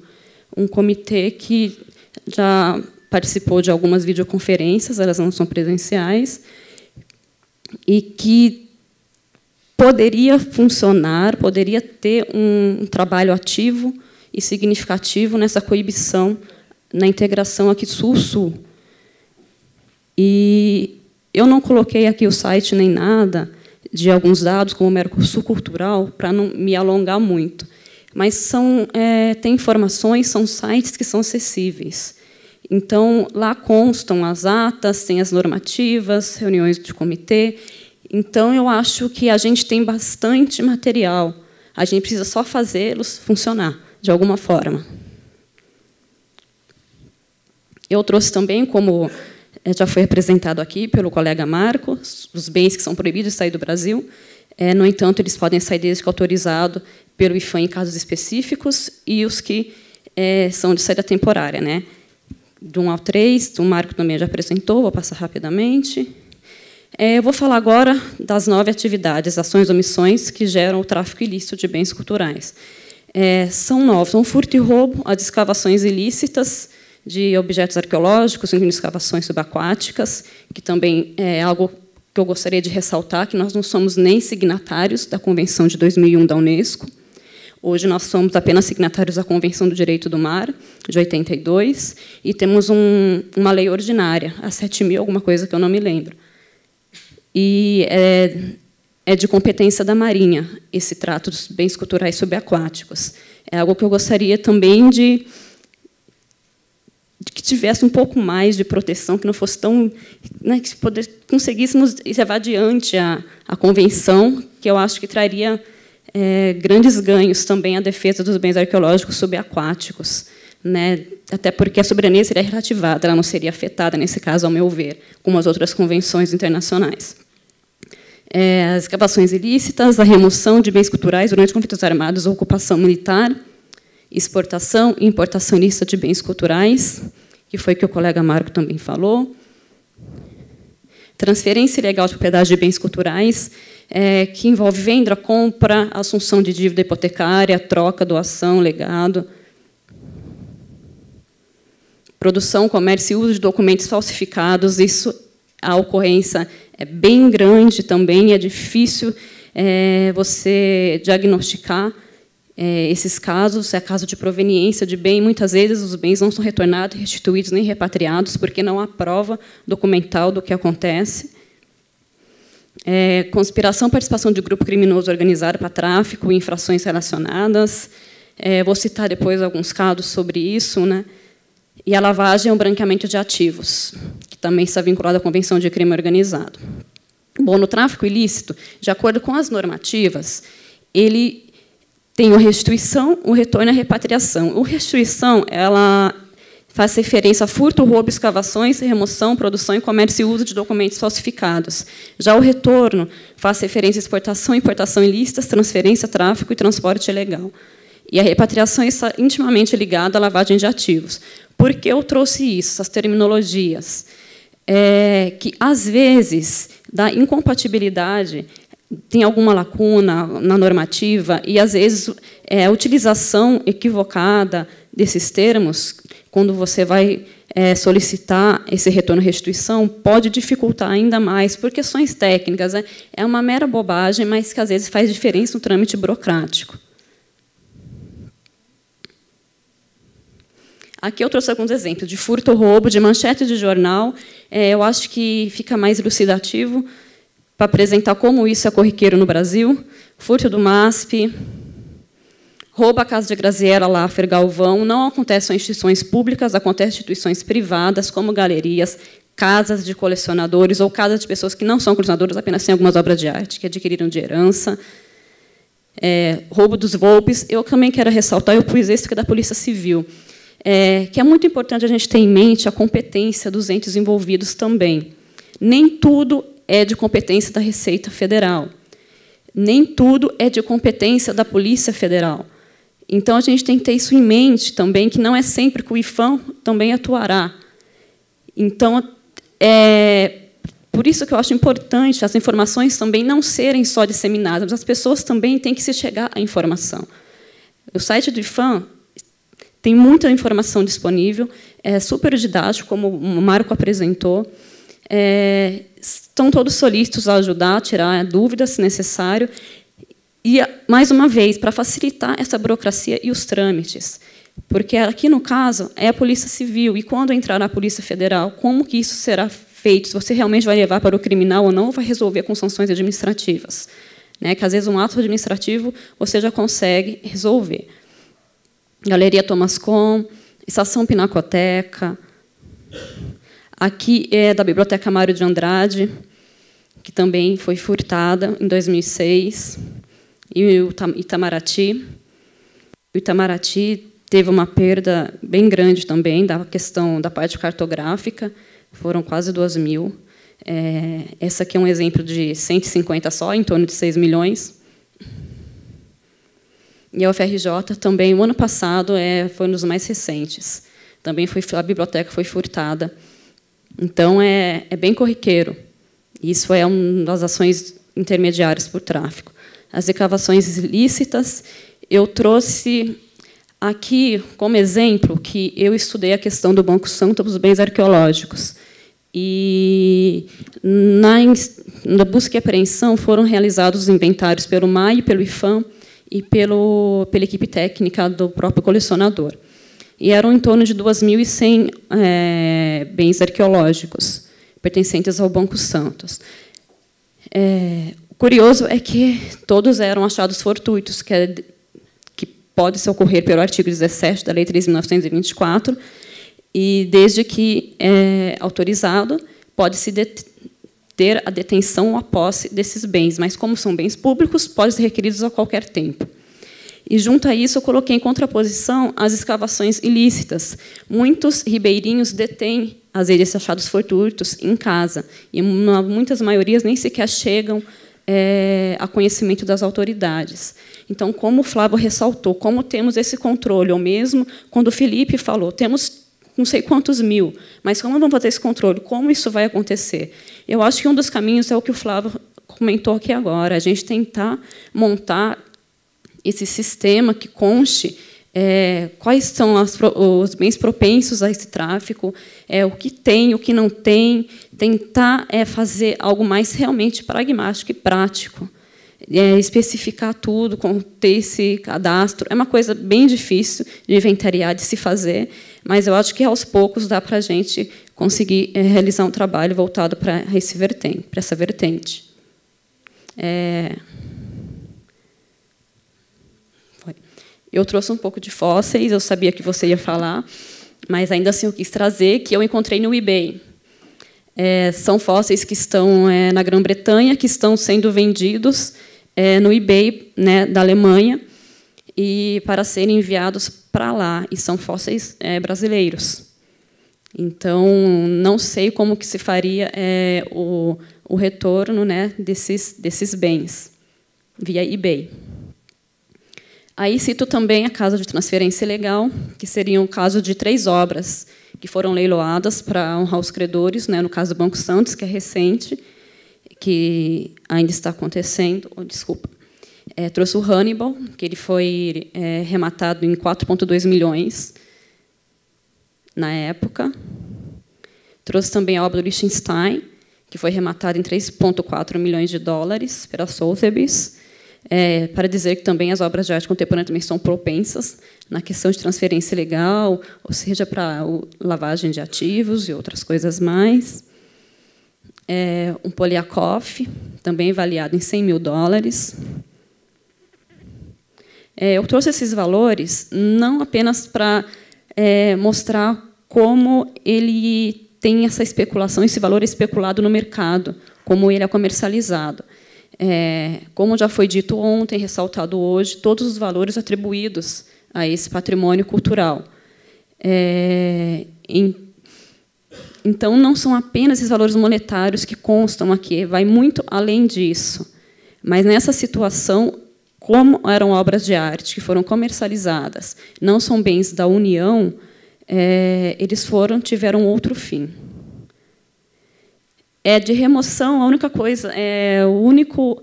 um comitê que já participou de algumas videoconferências, elas não são presenciais, e que poderia funcionar, poderia ter um trabalho ativo e significativo nessa coibição, na integração aqui Sul-Sul. E eu não coloquei aqui o site nem nada de alguns dados, como o Mercosul Cultural, para não me alongar muito. Mas tem informações, são sites que são acessíveis. Então, lá constam as atas, tem as normativas, reuniões de comitê. Então, eu acho que a gente tem bastante material. A gente precisa só fazê-los funcionar, de alguma forma. Eu trouxe também, como já foi apresentado aqui pelo colega Marco, os bens que são proibidos de sair do Brasil. No entanto, eles podem sair desde que autorizado pelo IFAM em casos específicos, e os que são de saída temporária, né? Do 1 ao 3, o Marco também já apresentou, vou passar rapidamente. Eu vou falar agora das 9 atividades, ações ou omissões que geram o tráfico ilícito de bens culturais. São 9, são furto e roubo, as escavações ilícitas de objetos arqueológicos, incluindo escavações subaquáticas, que também é algo que eu gostaria de ressaltar, que nós não somos nem signatários da Convenção de 2001 da Unesco. Hoje, nós somos apenas signatários da Convenção do Direito do Mar, de 82, e temos uma lei ordinária, a 7.000, alguma coisa que eu não me lembro. E é de competência da Marinha, esse trato dos bens culturais subaquáticos. É algo que eu gostaria também de que tivesse um pouco mais de proteção, que não fosse tão... Né, que conseguíssemos levar adiante a convenção, que eu acho que traria grandes ganhos também à defesa dos bens arqueológicos subaquáticos, né? Até porque a soberania seria relativada, ela não seria afetada, nesse caso, ao meu ver, como as outras convenções internacionais. As escavações ilícitas, a remoção de bens culturais durante conflitos armados ou ocupação militar, exportação e importação ilícita de bens culturais, que foi o que o colega Marco também falou. Transferência ilegal de propriedade de bens culturais, que envolve venda, compra, assunção de dívida hipotecária, troca, doação, legado. Produção, comércio e uso de documentos falsificados, isso, a ocorrência é bem grande também, é difícil você diagnosticar esses casos, é caso de proveniência de bem, muitas vezes os bens não são retornados, restituídos nem repatriados, porque não há prova documental do que acontece. Conspiração, participação de grupo criminoso organizado para tráfico e infrações relacionadas, Vou citar depois alguns casos sobre isso, né? E a lavagem e o branqueamento de ativos, que também está vinculado à Convenção de Crime Organizado. Bom, no tráfico ilícito, de acordo com as normativas, ele tem a restituição, o retorno e a repatriação. A restituição, ela faz referência a furto, roubo, escavações, remoção, produção e comércio e uso de documentos falsificados. Já o retorno faz referência a exportação, importação ilícitas, transferência, tráfico e transporte ilegal. E a repatriação está intimamente ligada à lavagem de ativos. Por que eu trouxe isso, essas terminologias? Que, às vezes, da incompatibilidade, tem alguma lacuna na normativa, e, às vezes, a utilização equivocada desses termos, quando você vai solicitar esse retorno à restituição, pode dificultar ainda mais, por questões técnicas. É uma mera bobagem, mas que, às vezes, faz diferença no trâmite burocrático. Aqui eu trouxe alguns exemplos de furto ou roubo, de manchete de jornal. Eu acho que fica mais elucidativo para apresentar como isso é corriqueiro no Brasil. Furto do MASP, roubo à casa de Graziella Laffer Galvão. Não acontece em instituições públicas, acontece em instituições privadas, como galerias, casas de colecionadores ou casas de pessoas que não são colecionadores, apenas têm algumas obras de arte que adquiriram de herança. Roubo dos Volpes. Eu também quero ressaltar, eu pus esse que é da Polícia Civil, que é muito importante a gente ter em mente a competência dos entes envolvidos também. Nem tudo é de competência da Receita Federal. Nem tudo é de competência da Polícia Federal. Então, a gente tem que ter isso em mente também, que não é sempre que o IFAM também atuará. Então, por isso que eu acho importante as informações também não serem só disseminadas, mas as pessoas também têm que se chegar à informação. O site do IFAM tem muita informação disponível, é super didático, como o Marco apresentou. Estão todos solícitos a ajudar, a tirar dúvidas, se necessário. E, mais uma vez, para facilitar essa burocracia e os trâmites. Porque, aqui, no caso, é a Polícia Civil. E, quando entrar na Polícia Federal, como que isso será feito? Se você realmente vai levar para o criminal ou não, ou vai resolver com sanções administrativas. Que, às vezes, um ato administrativo você já consegue resolver. Galeria Thomas Kohn, Estação Pinacoteca. Aqui é da Biblioteca Mário de Andrade, que também foi furtada em 2006. E o Itamaraty. O Itamaraty teve uma perda bem grande também da questão da parte cartográfica, foram quase 2.000. Essa aqui é um exemplo de 150 só, em torno de 6 milhões. E a UFRJ também, o ano passado, foi um dos mais recentes. Também a biblioteca foi furtada. Então, é bem corriqueiro. Isso é uma das ações intermediárias por tráfico. As escavações ilícitas, eu trouxe aqui como exemplo que eu estudei a questão do Banco Santo dos bens arqueológicos. E, na busca e apreensão, foram realizados os inventários pelo MAI, pelo IFAM, e pela equipe técnica do próprio colecionador. E eram em torno de 2.100 bens arqueológicos pertencentes ao Banco Santos. O curioso é que todos eram achados fortuitos, que pode se ocorrer pelo artigo 17 da Lei 3.924, e, desde que autorizado, pode-se ter a detenção ou a posse desses bens, mas, como são bens públicos, podem ser requeridos a qualquer tempo. E, junto a isso, eu coloquei em contraposição as escavações ilícitas. Muitos ribeirinhos detêm, às vezes, achados fortuitos em casa, e muitas maiorias nem sequer chegam a conhecimento das autoridades. Então, como o Flávio ressaltou, como temos esse controle, ou mesmo quando o Felipe falou, temos não sei quantos mil, mas como vamos fazer esse controle? Como isso vai acontecer? Eu acho que um dos caminhos é o que o Flávio comentou aqui agora, a gente tentar montar esse sistema que conste quais são os bens propensos a esse tráfico, o que tem, o que não tem, tentar fazer algo mais realmente pragmático e prático, especificar tudo, ter esse cadastro. É uma coisa bem difícil de inventariar, de se fazer, mas eu acho que, aos poucos, dá para a gente conseguir realizar um trabalho voltado para essa vertente. Eu trouxe um pouco de fósseis, eu sabia que você ia falar, mas ainda assim eu quis trazer, que eu encontrei no eBay. São fósseis que estão na Grã-Bretanha, que estão sendo vendidos no eBay, né, da Alemanha, e para serem enviados para lá. E são fósseis brasileiros. Então, não sei como que se faria o retorno, né, desses bens via eBay. Aí cito também a casa de transferência legal, que seria um caso de 3 obras que foram leiloadas para honrar os credores, né, no caso do Banco Santos, que é recente, que ainda está acontecendo. Desculpa. Trouxe o Hannibal, que ele foi rematado em 4,2 milhões na época. Trouxe também a obra do Liechtenstein, que foi rematada em 3,4 milhões de dólares pela Sotheby's, para dizer que também as obras de arte contemporânea também são propensas na questão de transferência legal, ou seja, para lavagem de ativos e outras coisas mais. Um Poliakoff, também avaliado em 100 mil dólares. Eu trouxe esses valores não apenas para mostrar como ele tem essa especulação, esse valor é especulado no mercado, como ele é comercializado. Como já foi dito ontem, ressaltado hoje, todos os valores atribuídos a esse patrimônio cultural. Então, não são apenas esses valores monetários que constam aqui, vai muito além disso. Mas, nessa situação, como eram obras de arte que foram comercializadas, não são bens da União, eles tiveram outro fim. De remoção, a única coisa, o único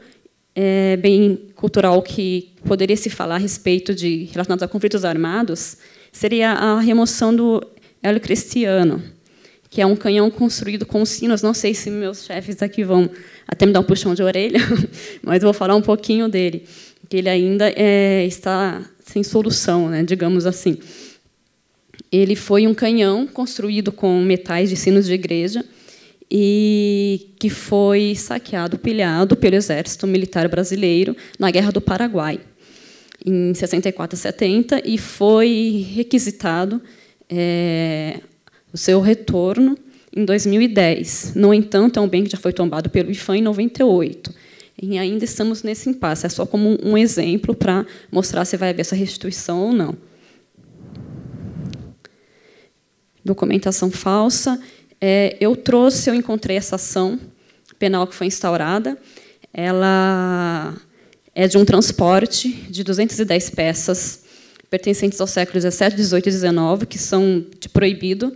bem cultural que poderia se falar a respeito relacionado a conflitos armados seria a remoção do Hélio Cristiano, que é um canhão construído com sinos. Não sei se meus chefes aqui vão até me dar um puxão de orelha, mas vou falar um pouquinho dele, que ele ainda está sem solução, né, digamos assim. Ele foi um canhão construído com metais de sinos de igreja e que foi saqueado, pilhado pelo Exército Militar Brasileiro na Guerra do Paraguai, em 64 a 70, e foi requisitado o seu retorno em 2010. No entanto, é um bem que já foi tombado pelo IFAM em 98. E ainda estamos nesse impasse. É só como um exemplo para mostrar se vai haver essa restituição ou não. Documentação falsa. Eu encontrei essa ação penal que foi instaurada. Ela é de um transporte de 210 peças pertencentes aos séculos XVII, XVIII e XIX, que são de proibido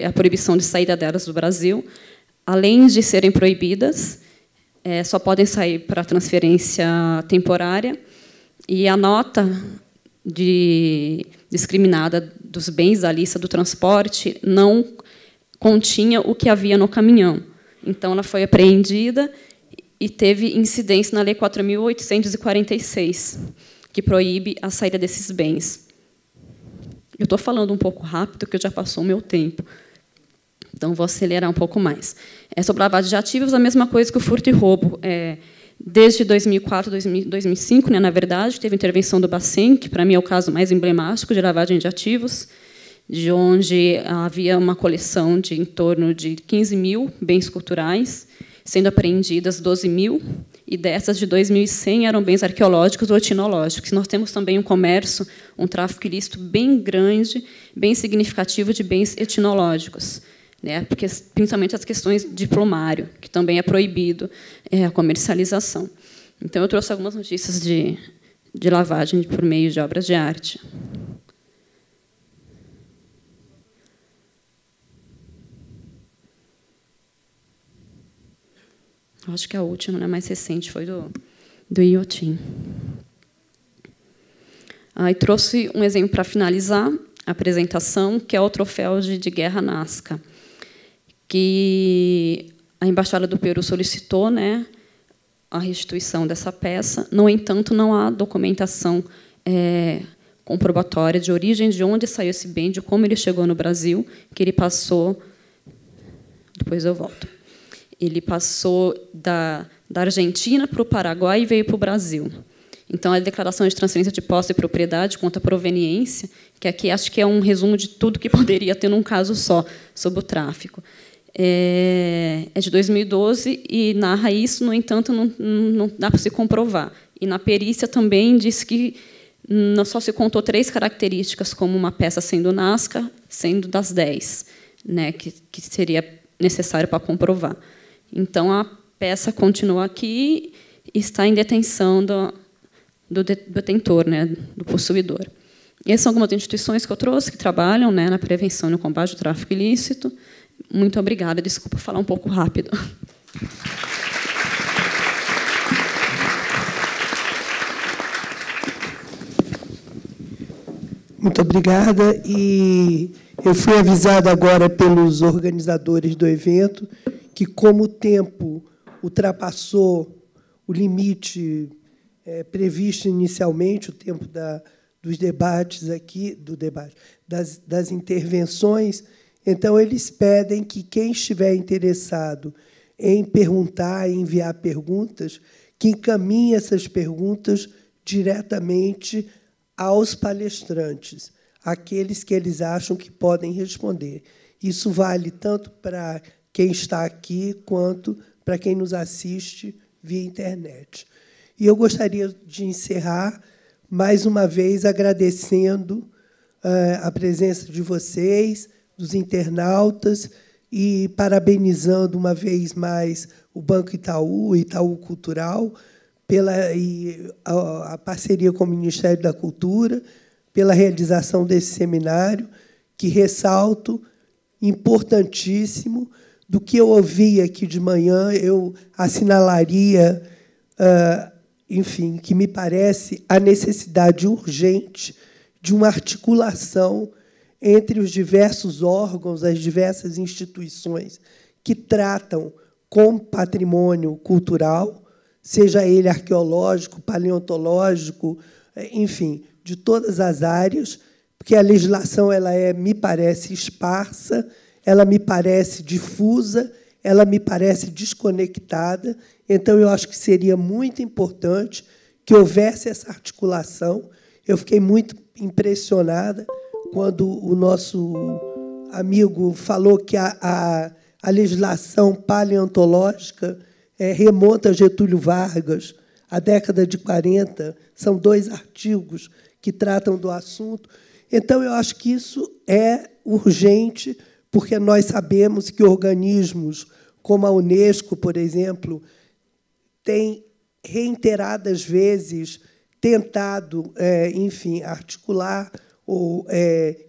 a proibição de saída delas do Brasil. Além de serem proibidas, só podem sair para transferência temporária, e a nota discriminada dos bens da lista do transporte não continha o que havia no caminhão. Então, ela foi apreendida e teve incidência na Lei 4.846, que proíbe a saída desses bens. Eu estou falando um pouco rápido, porque já passou o meu tempo. Então, vou acelerar um pouco mais. Sobre lavagem de ativos, a mesma coisa que o furto e roubo. Desde 2004, 2005, né, na verdade, teve intervenção do Bacen, que, para mim, é o caso mais emblemático de lavagem de ativos, de onde havia uma coleção de em torno de 15 mil bens culturais, sendo apreendidas 12 mil, e dessas de 2.100 eram bens arqueológicos ou etnológicos. Nós temos também um comércio, um tráfico ilícito bem grande, bem significativo de bens etnológicos, né? Porque, principalmente as questões de diplomário, que também é proibido a comercialização. Então, eu trouxe algumas notícias de lavagem por meio de obras de arte. Acho que a última, né, mais recente, foi do Iotim. E trouxe um exemplo para finalizar a apresentação, que é o troféu de guerra Nazca, que a Embaixada do Peru solicitou, né, a restituição dessa peça. No entanto, não há documentação comprobatória de origem, de onde saiu esse bem, de como ele chegou no Brasil, que ele passou... Depois eu volto. Ele passou da Argentina para o Paraguai e veio para o Brasil. Então, a declaração de transferência de posse e propriedade contra a proveniência, que aqui acho que é um resumo de tudo que poderia ter num caso só sobre o tráfico. É de 2012 e narra isso, no entanto, não dá para se comprovar. E na perícia também diz que só se contou 3 características como uma peça sendo NASCAR, sendo das 10, né, que seria necessário para comprovar. Então, a peça continua aqui e está em detenção do detentor, né, do possuidor. Essas são algumas instituições que eu trouxe que trabalham, né, na prevenção e no combate ao tráfico ilícito. Muito obrigada. Desculpa falar um pouco rápido. Muito obrigada. E eu fui avisada agora pelos organizadores do evento que, como o tempo ultrapassou o limite previsto inicialmente, o tempo dos debates aqui, das intervenções, então eles pedem que quem estiver interessado em perguntar, em enviar perguntas, que encaminhe essas perguntas diretamente aos palestrantes, aqueles que eles acham que podem responder. Isso vale tanto para quem está aqui quanto para quem nos assiste via internet. E eu gostaria de encerrar, mais uma vez, agradecendo a presença de vocês, dos internautas, e parabenizando, uma vez mais, o Banco Itaú, o Itaú Cultural, a parceria com o Ministério da Cultura, pela realização desse seminário, que ressalto, importantíssimo. Do que eu ouvi aqui de manhã, eu assinalaria, enfim, que me parece a necessidade urgente de uma articulação entre os diversos órgãos, as diversas instituições que tratam com patrimônio cultural, seja ele arqueológico, paleontológico, enfim, de todas as áreas, porque a legislação me parece esparsa, ela me parece difusa, ela me parece desconectada. Então, eu acho que seria muito importante que houvesse essa articulação. Eu fiquei muito impressionada quando o nosso amigo falou que a legislação paleontológica remonta a Getúlio Vargas, à década de 40. São 2 artigos que tratam do assunto. Então, eu acho que isso é urgente, porque nós sabemos que organismos como a Unesco, por exemplo, têm reiteradas vezes tentado, enfim, articular ou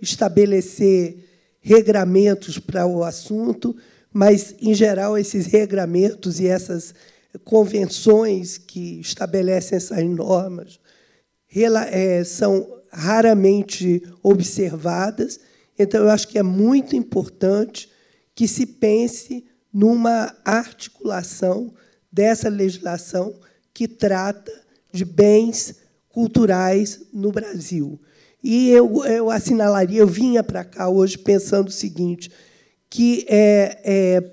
estabelecer regramentos para o assunto, mas, em geral, esses regramentos e essas convenções que estabelecem essas normas são raramente observadas. Então, eu acho que é muito importante que se pense numa articulação dessa legislação que trata de bens culturais no Brasil. E eu assinalaria, eu vinha para cá hoje pensando o seguinte, que,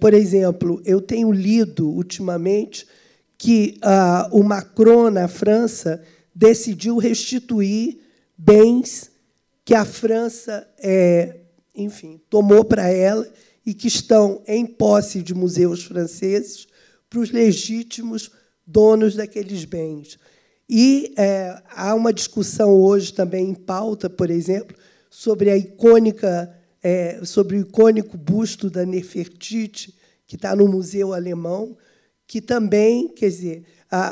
por exemplo, eu tenho lido ultimamente que o Macron, na França, decidiu restituir bens que a França, enfim, tomou para ela e que estão em posse de museus franceses para os legítimos donos daqueles bens. E há uma discussão hoje também em pauta, por exemplo, sobre sobre o icônico busto da Nefertiti, que está no Museu Alemão, que também, quer dizer,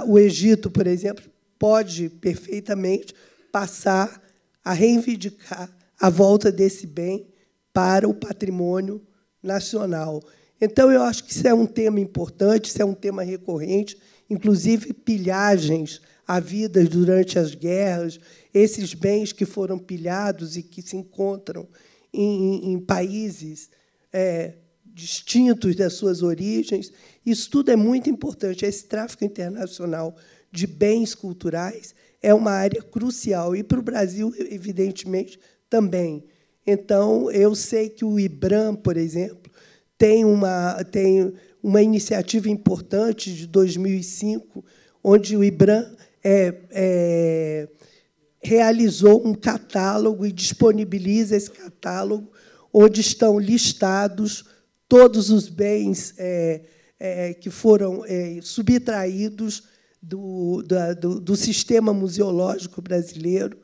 o Egito, por exemplo, pode perfeitamente passar a reivindicar a volta desse bem para o patrimônio nacional. Então, eu acho que isso é um tema importante, isso é um tema recorrente, inclusive pilhagens havidas durante as guerras, esses bens que foram pilhados e que se encontram em países distintos das suas origens. Isso tudo é muito importante. Esse tráfico internacional de bens culturais é uma área crucial, e para o Brasil, evidentemente, também. Então, eu sei que o IBRAM, por exemplo, tem uma iniciativa importante de 2005, onde o IBRAM realizou um catálogo e disponibiliza esse catálogo, onde estão listados todos os bens que foram subtraídos do sistema museológico brasileiro.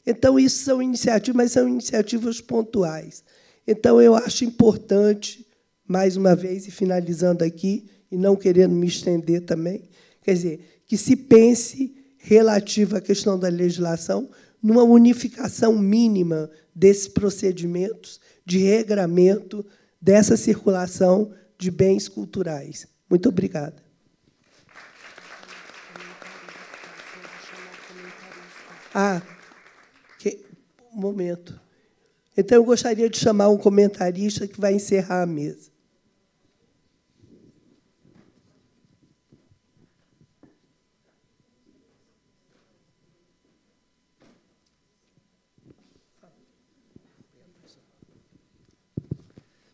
Então, isso são iniciativas, mas são iniciativas pontuais. Então, eu acho importante, mais uma vez, e finalizando aqui, e não querendo me estender também, quer dizer, que se pense, relativo à questão da legislação, numa unificação mínima desses procedimentos de regramento dessa circulação de bens culturais. Muito obrigada. Um momento. Então, eu gostaria de chamar um comentarista que vai encerrar a mesa.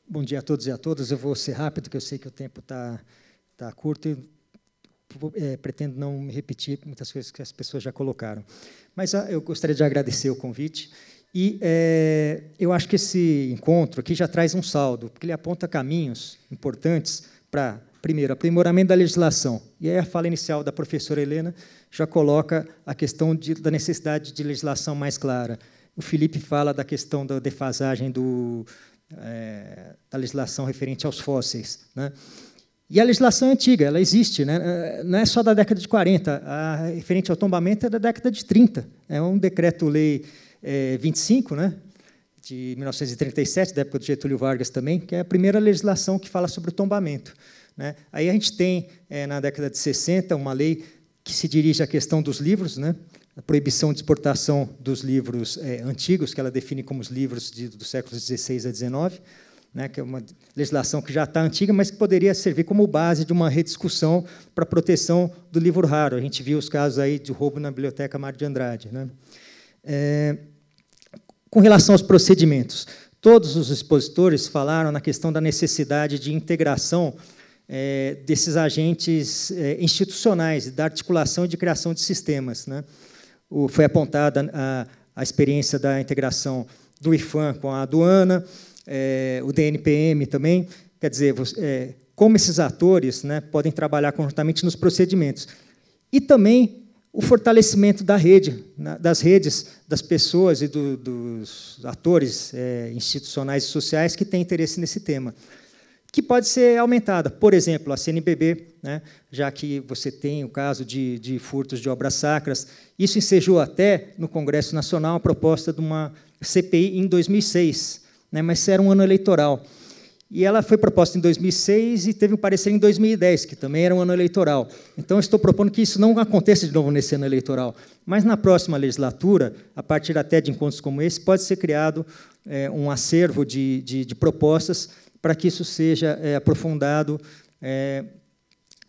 Bom dia a todos e a todas. Eu vou ser rápido, porque eu sei que o tempo está curto e pretendo não me repetir muitas coisas que as pessoas já colocaram. Mas eu gostaria de agradecer o convite. E eu acho que esse encontro aqui já traz um saldo, porque ele aponta caminhos importantes para, primeiro, aprimoramento da legislação. E aí a fala inicial da professora Helena já coloca a questão da necessidade de legislação mais clara. O Felipe fala da questão da defasagem da legislação referente aos fósseis, né? E a legislação é antiga, ela existe, né? Não é só da década de 40, a referente ao tombamento é da década de 30. É um decreto-lei 25, né, de 1937, da época do Getúlio Vargas também, que é a primeira legislação que fala sobre o tombamento, né? Aí a gente tem, na década de 60, uma lei que se dirige à questão dos livros, né? A proibição de exportação dos livros antigos, que ela define como os livros dos séculos XVI a XIX, né, que é uma legislação que já está antiga, mas que poderia servir como base de uma rediscussão para a proteção do livro raro. A gente viu os casos aí de roubo na Biblioteca Mário de Andrade, né? Com relação aos procedimentos, todos os expositores falaram na questão da necessidade de integração desses agentes institucionais, da articulação e de criação de sistemas, né? Foi apontada a experiência da integração do IFAM com a aduana, o DNPM também. Quer dizer, como esses atores, né, podem trabalhar conjuntamente nos procedimentos. E também o fortalecimento da rede, das redes, das pessoas e dos atores institucionais e sociais que têm interesse nesse tema, que pode ser aumentada. Por exemplo, a CNBB, né, já que você tem o caso de furtos de obras sacras. Isso ensejou até, no Congresso Nacional, a proposta de uma CPI em 2006, né, mas era um ano eleitoral. E ela foi proposta em 2006 e teve um parecer em 2010, que também era um ano eleitoral. Então, estou propondo que isso não aconteça de novo nesse ano eleitoral. Mas, na próxima legislatura, a partir até de encontros como esse, pode ser criado um acervo de propostas para que isso seja aprofundado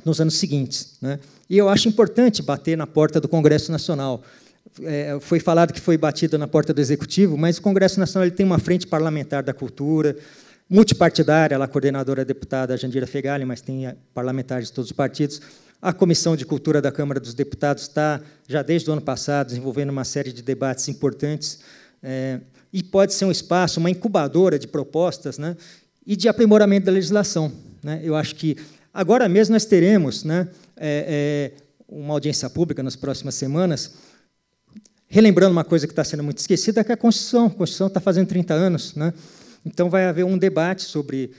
nos anos seguintes, né? E eu acho importante bater na porta do Congresso Nacional. Foi falado que foi batida na porta do Executivo, mas o Congresso Nacional ele tem uma frente parlamentar da cultura, multipartidária, ela é a coordenadora deputada Jandira Fegali, mas tem parlamentares de todos os partidos. A Comissão de Cultura da Câmara dos Deputados está, já desde o ano passado, desenvolvendo uma série de debates importantes, e pode ser um espaço, uma incubadora de propostas, né, e de aprimoramento da legislação, né? Eu acho que agora mesmo nós teremos, né, uma audiência pública nas próximas semanas, relembrando uma coisa que está sendo muito esquecida, que é a Constituição. A Constituição está fazendo 30 anos, né? Então, vai haver um debate sobre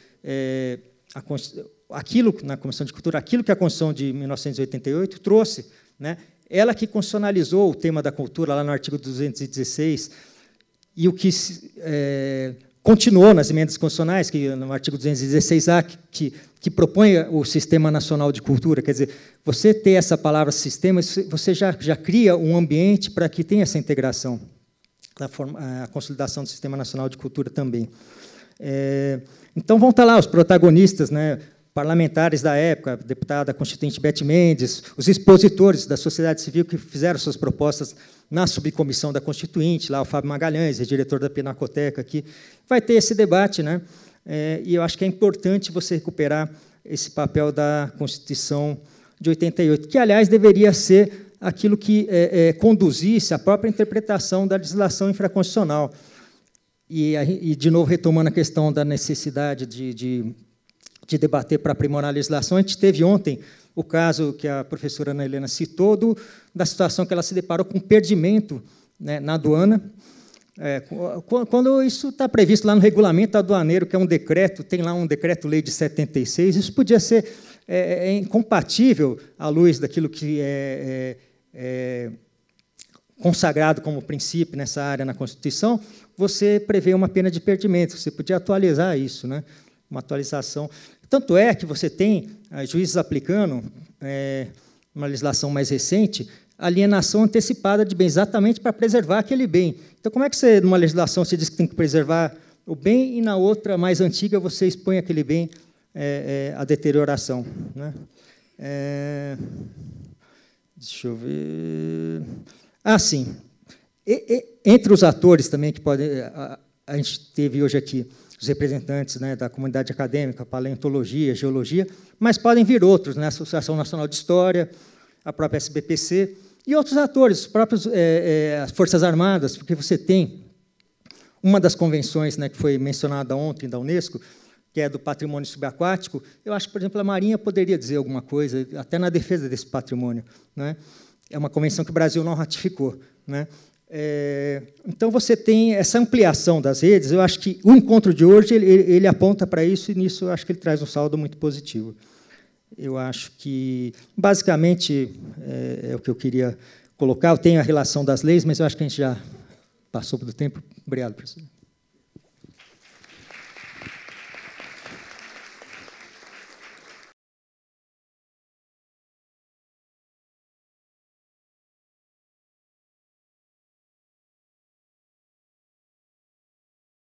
aquilo, na Comissão de Cultura, aquilo que a Constituição de 1988 trouxe, né? Ela que constitucionalizou o tema da cultura lá no artigo 216, e o que continuou nas emendas constitucionais, que no artigo 216A, que propõe o Sistema Nacional de Cultura. Quer dizer, você ter essa palavra sistema, você já cria um ambiente para que tenha essa integração, a consolidação do Sistema Nacional de Cultura também. Então, vão estar lá os protagonistas, né, parlamentares da época, a deputada constituinte Beth Mendes, os expositores da sociedade civil que fizeram suas propostas na subcomissão da Constituinte, lá o Fábio Magalhães, diretor da Pinacoteca aqui. Vai ter esse debate, né? E eu acho que é importante você recuperar esse papel da Constituição de 88, que, aliás, deveria ser aquilo que conduzisse à própria interpretação da legislação infraconstitucional. E, de novo, retomando a questão da necessidade de debater para aprimorar a legislação, a gente teve ontem o caso que a professora Ana Helena citou, da situação que ela se deparou com perdimento, né, na aduana. Quando isso está previsto lá no regulamento aduaneiro, que é um decreto, tem lá um decreto-lei de 76, isso podia ser incompatível à luz daquilo que é consagrado como princípio nessa área na Constituição. Você prevê uma pena de perdimento, você podia atualizar isso, né? Uma atualização. Tanto é que você tem juízes aplicando, uma legislação mais recente, alienação antecipada de bem, exatamente para preservar aquele bem. Então, como é que você, numa legislação, você diz que tem que preservar o bem e, na outra, mais antiga, você expõe aquele bem à deterioração, né? Deixa eu ver... Ah, sim. Entre os atores também que podem... A gente teve hoje aqui os representantes, né, da comunidade acadêmica, paleontologia, geologia, mas podem vir outros, né, a Associação Nacional de História, a própria SBPC, e outros atores, os próprios as Forças Armadas, porque você tem uma das convenções, né, que foi mencionada ontem da Unesco, que é do patrimônio subaquático. Eu acho que, por exemplo, a Marinha poderia dizer alguma coisa, até na defesa desse patrimônio, né? É uma convenção que o Brasil não ratificou, né? Então, você tem essa ampliação das redes. Eu acho que o encontro de hoje ele aponta para isso, e nisso eu acho que ele traz um saldo muito positivo. Eu acho que, basicamente, é o que eu queria colocar. Eu tenho a relação das leis, mas eu acho que a gente já passou do tempo. Obrigado, professor.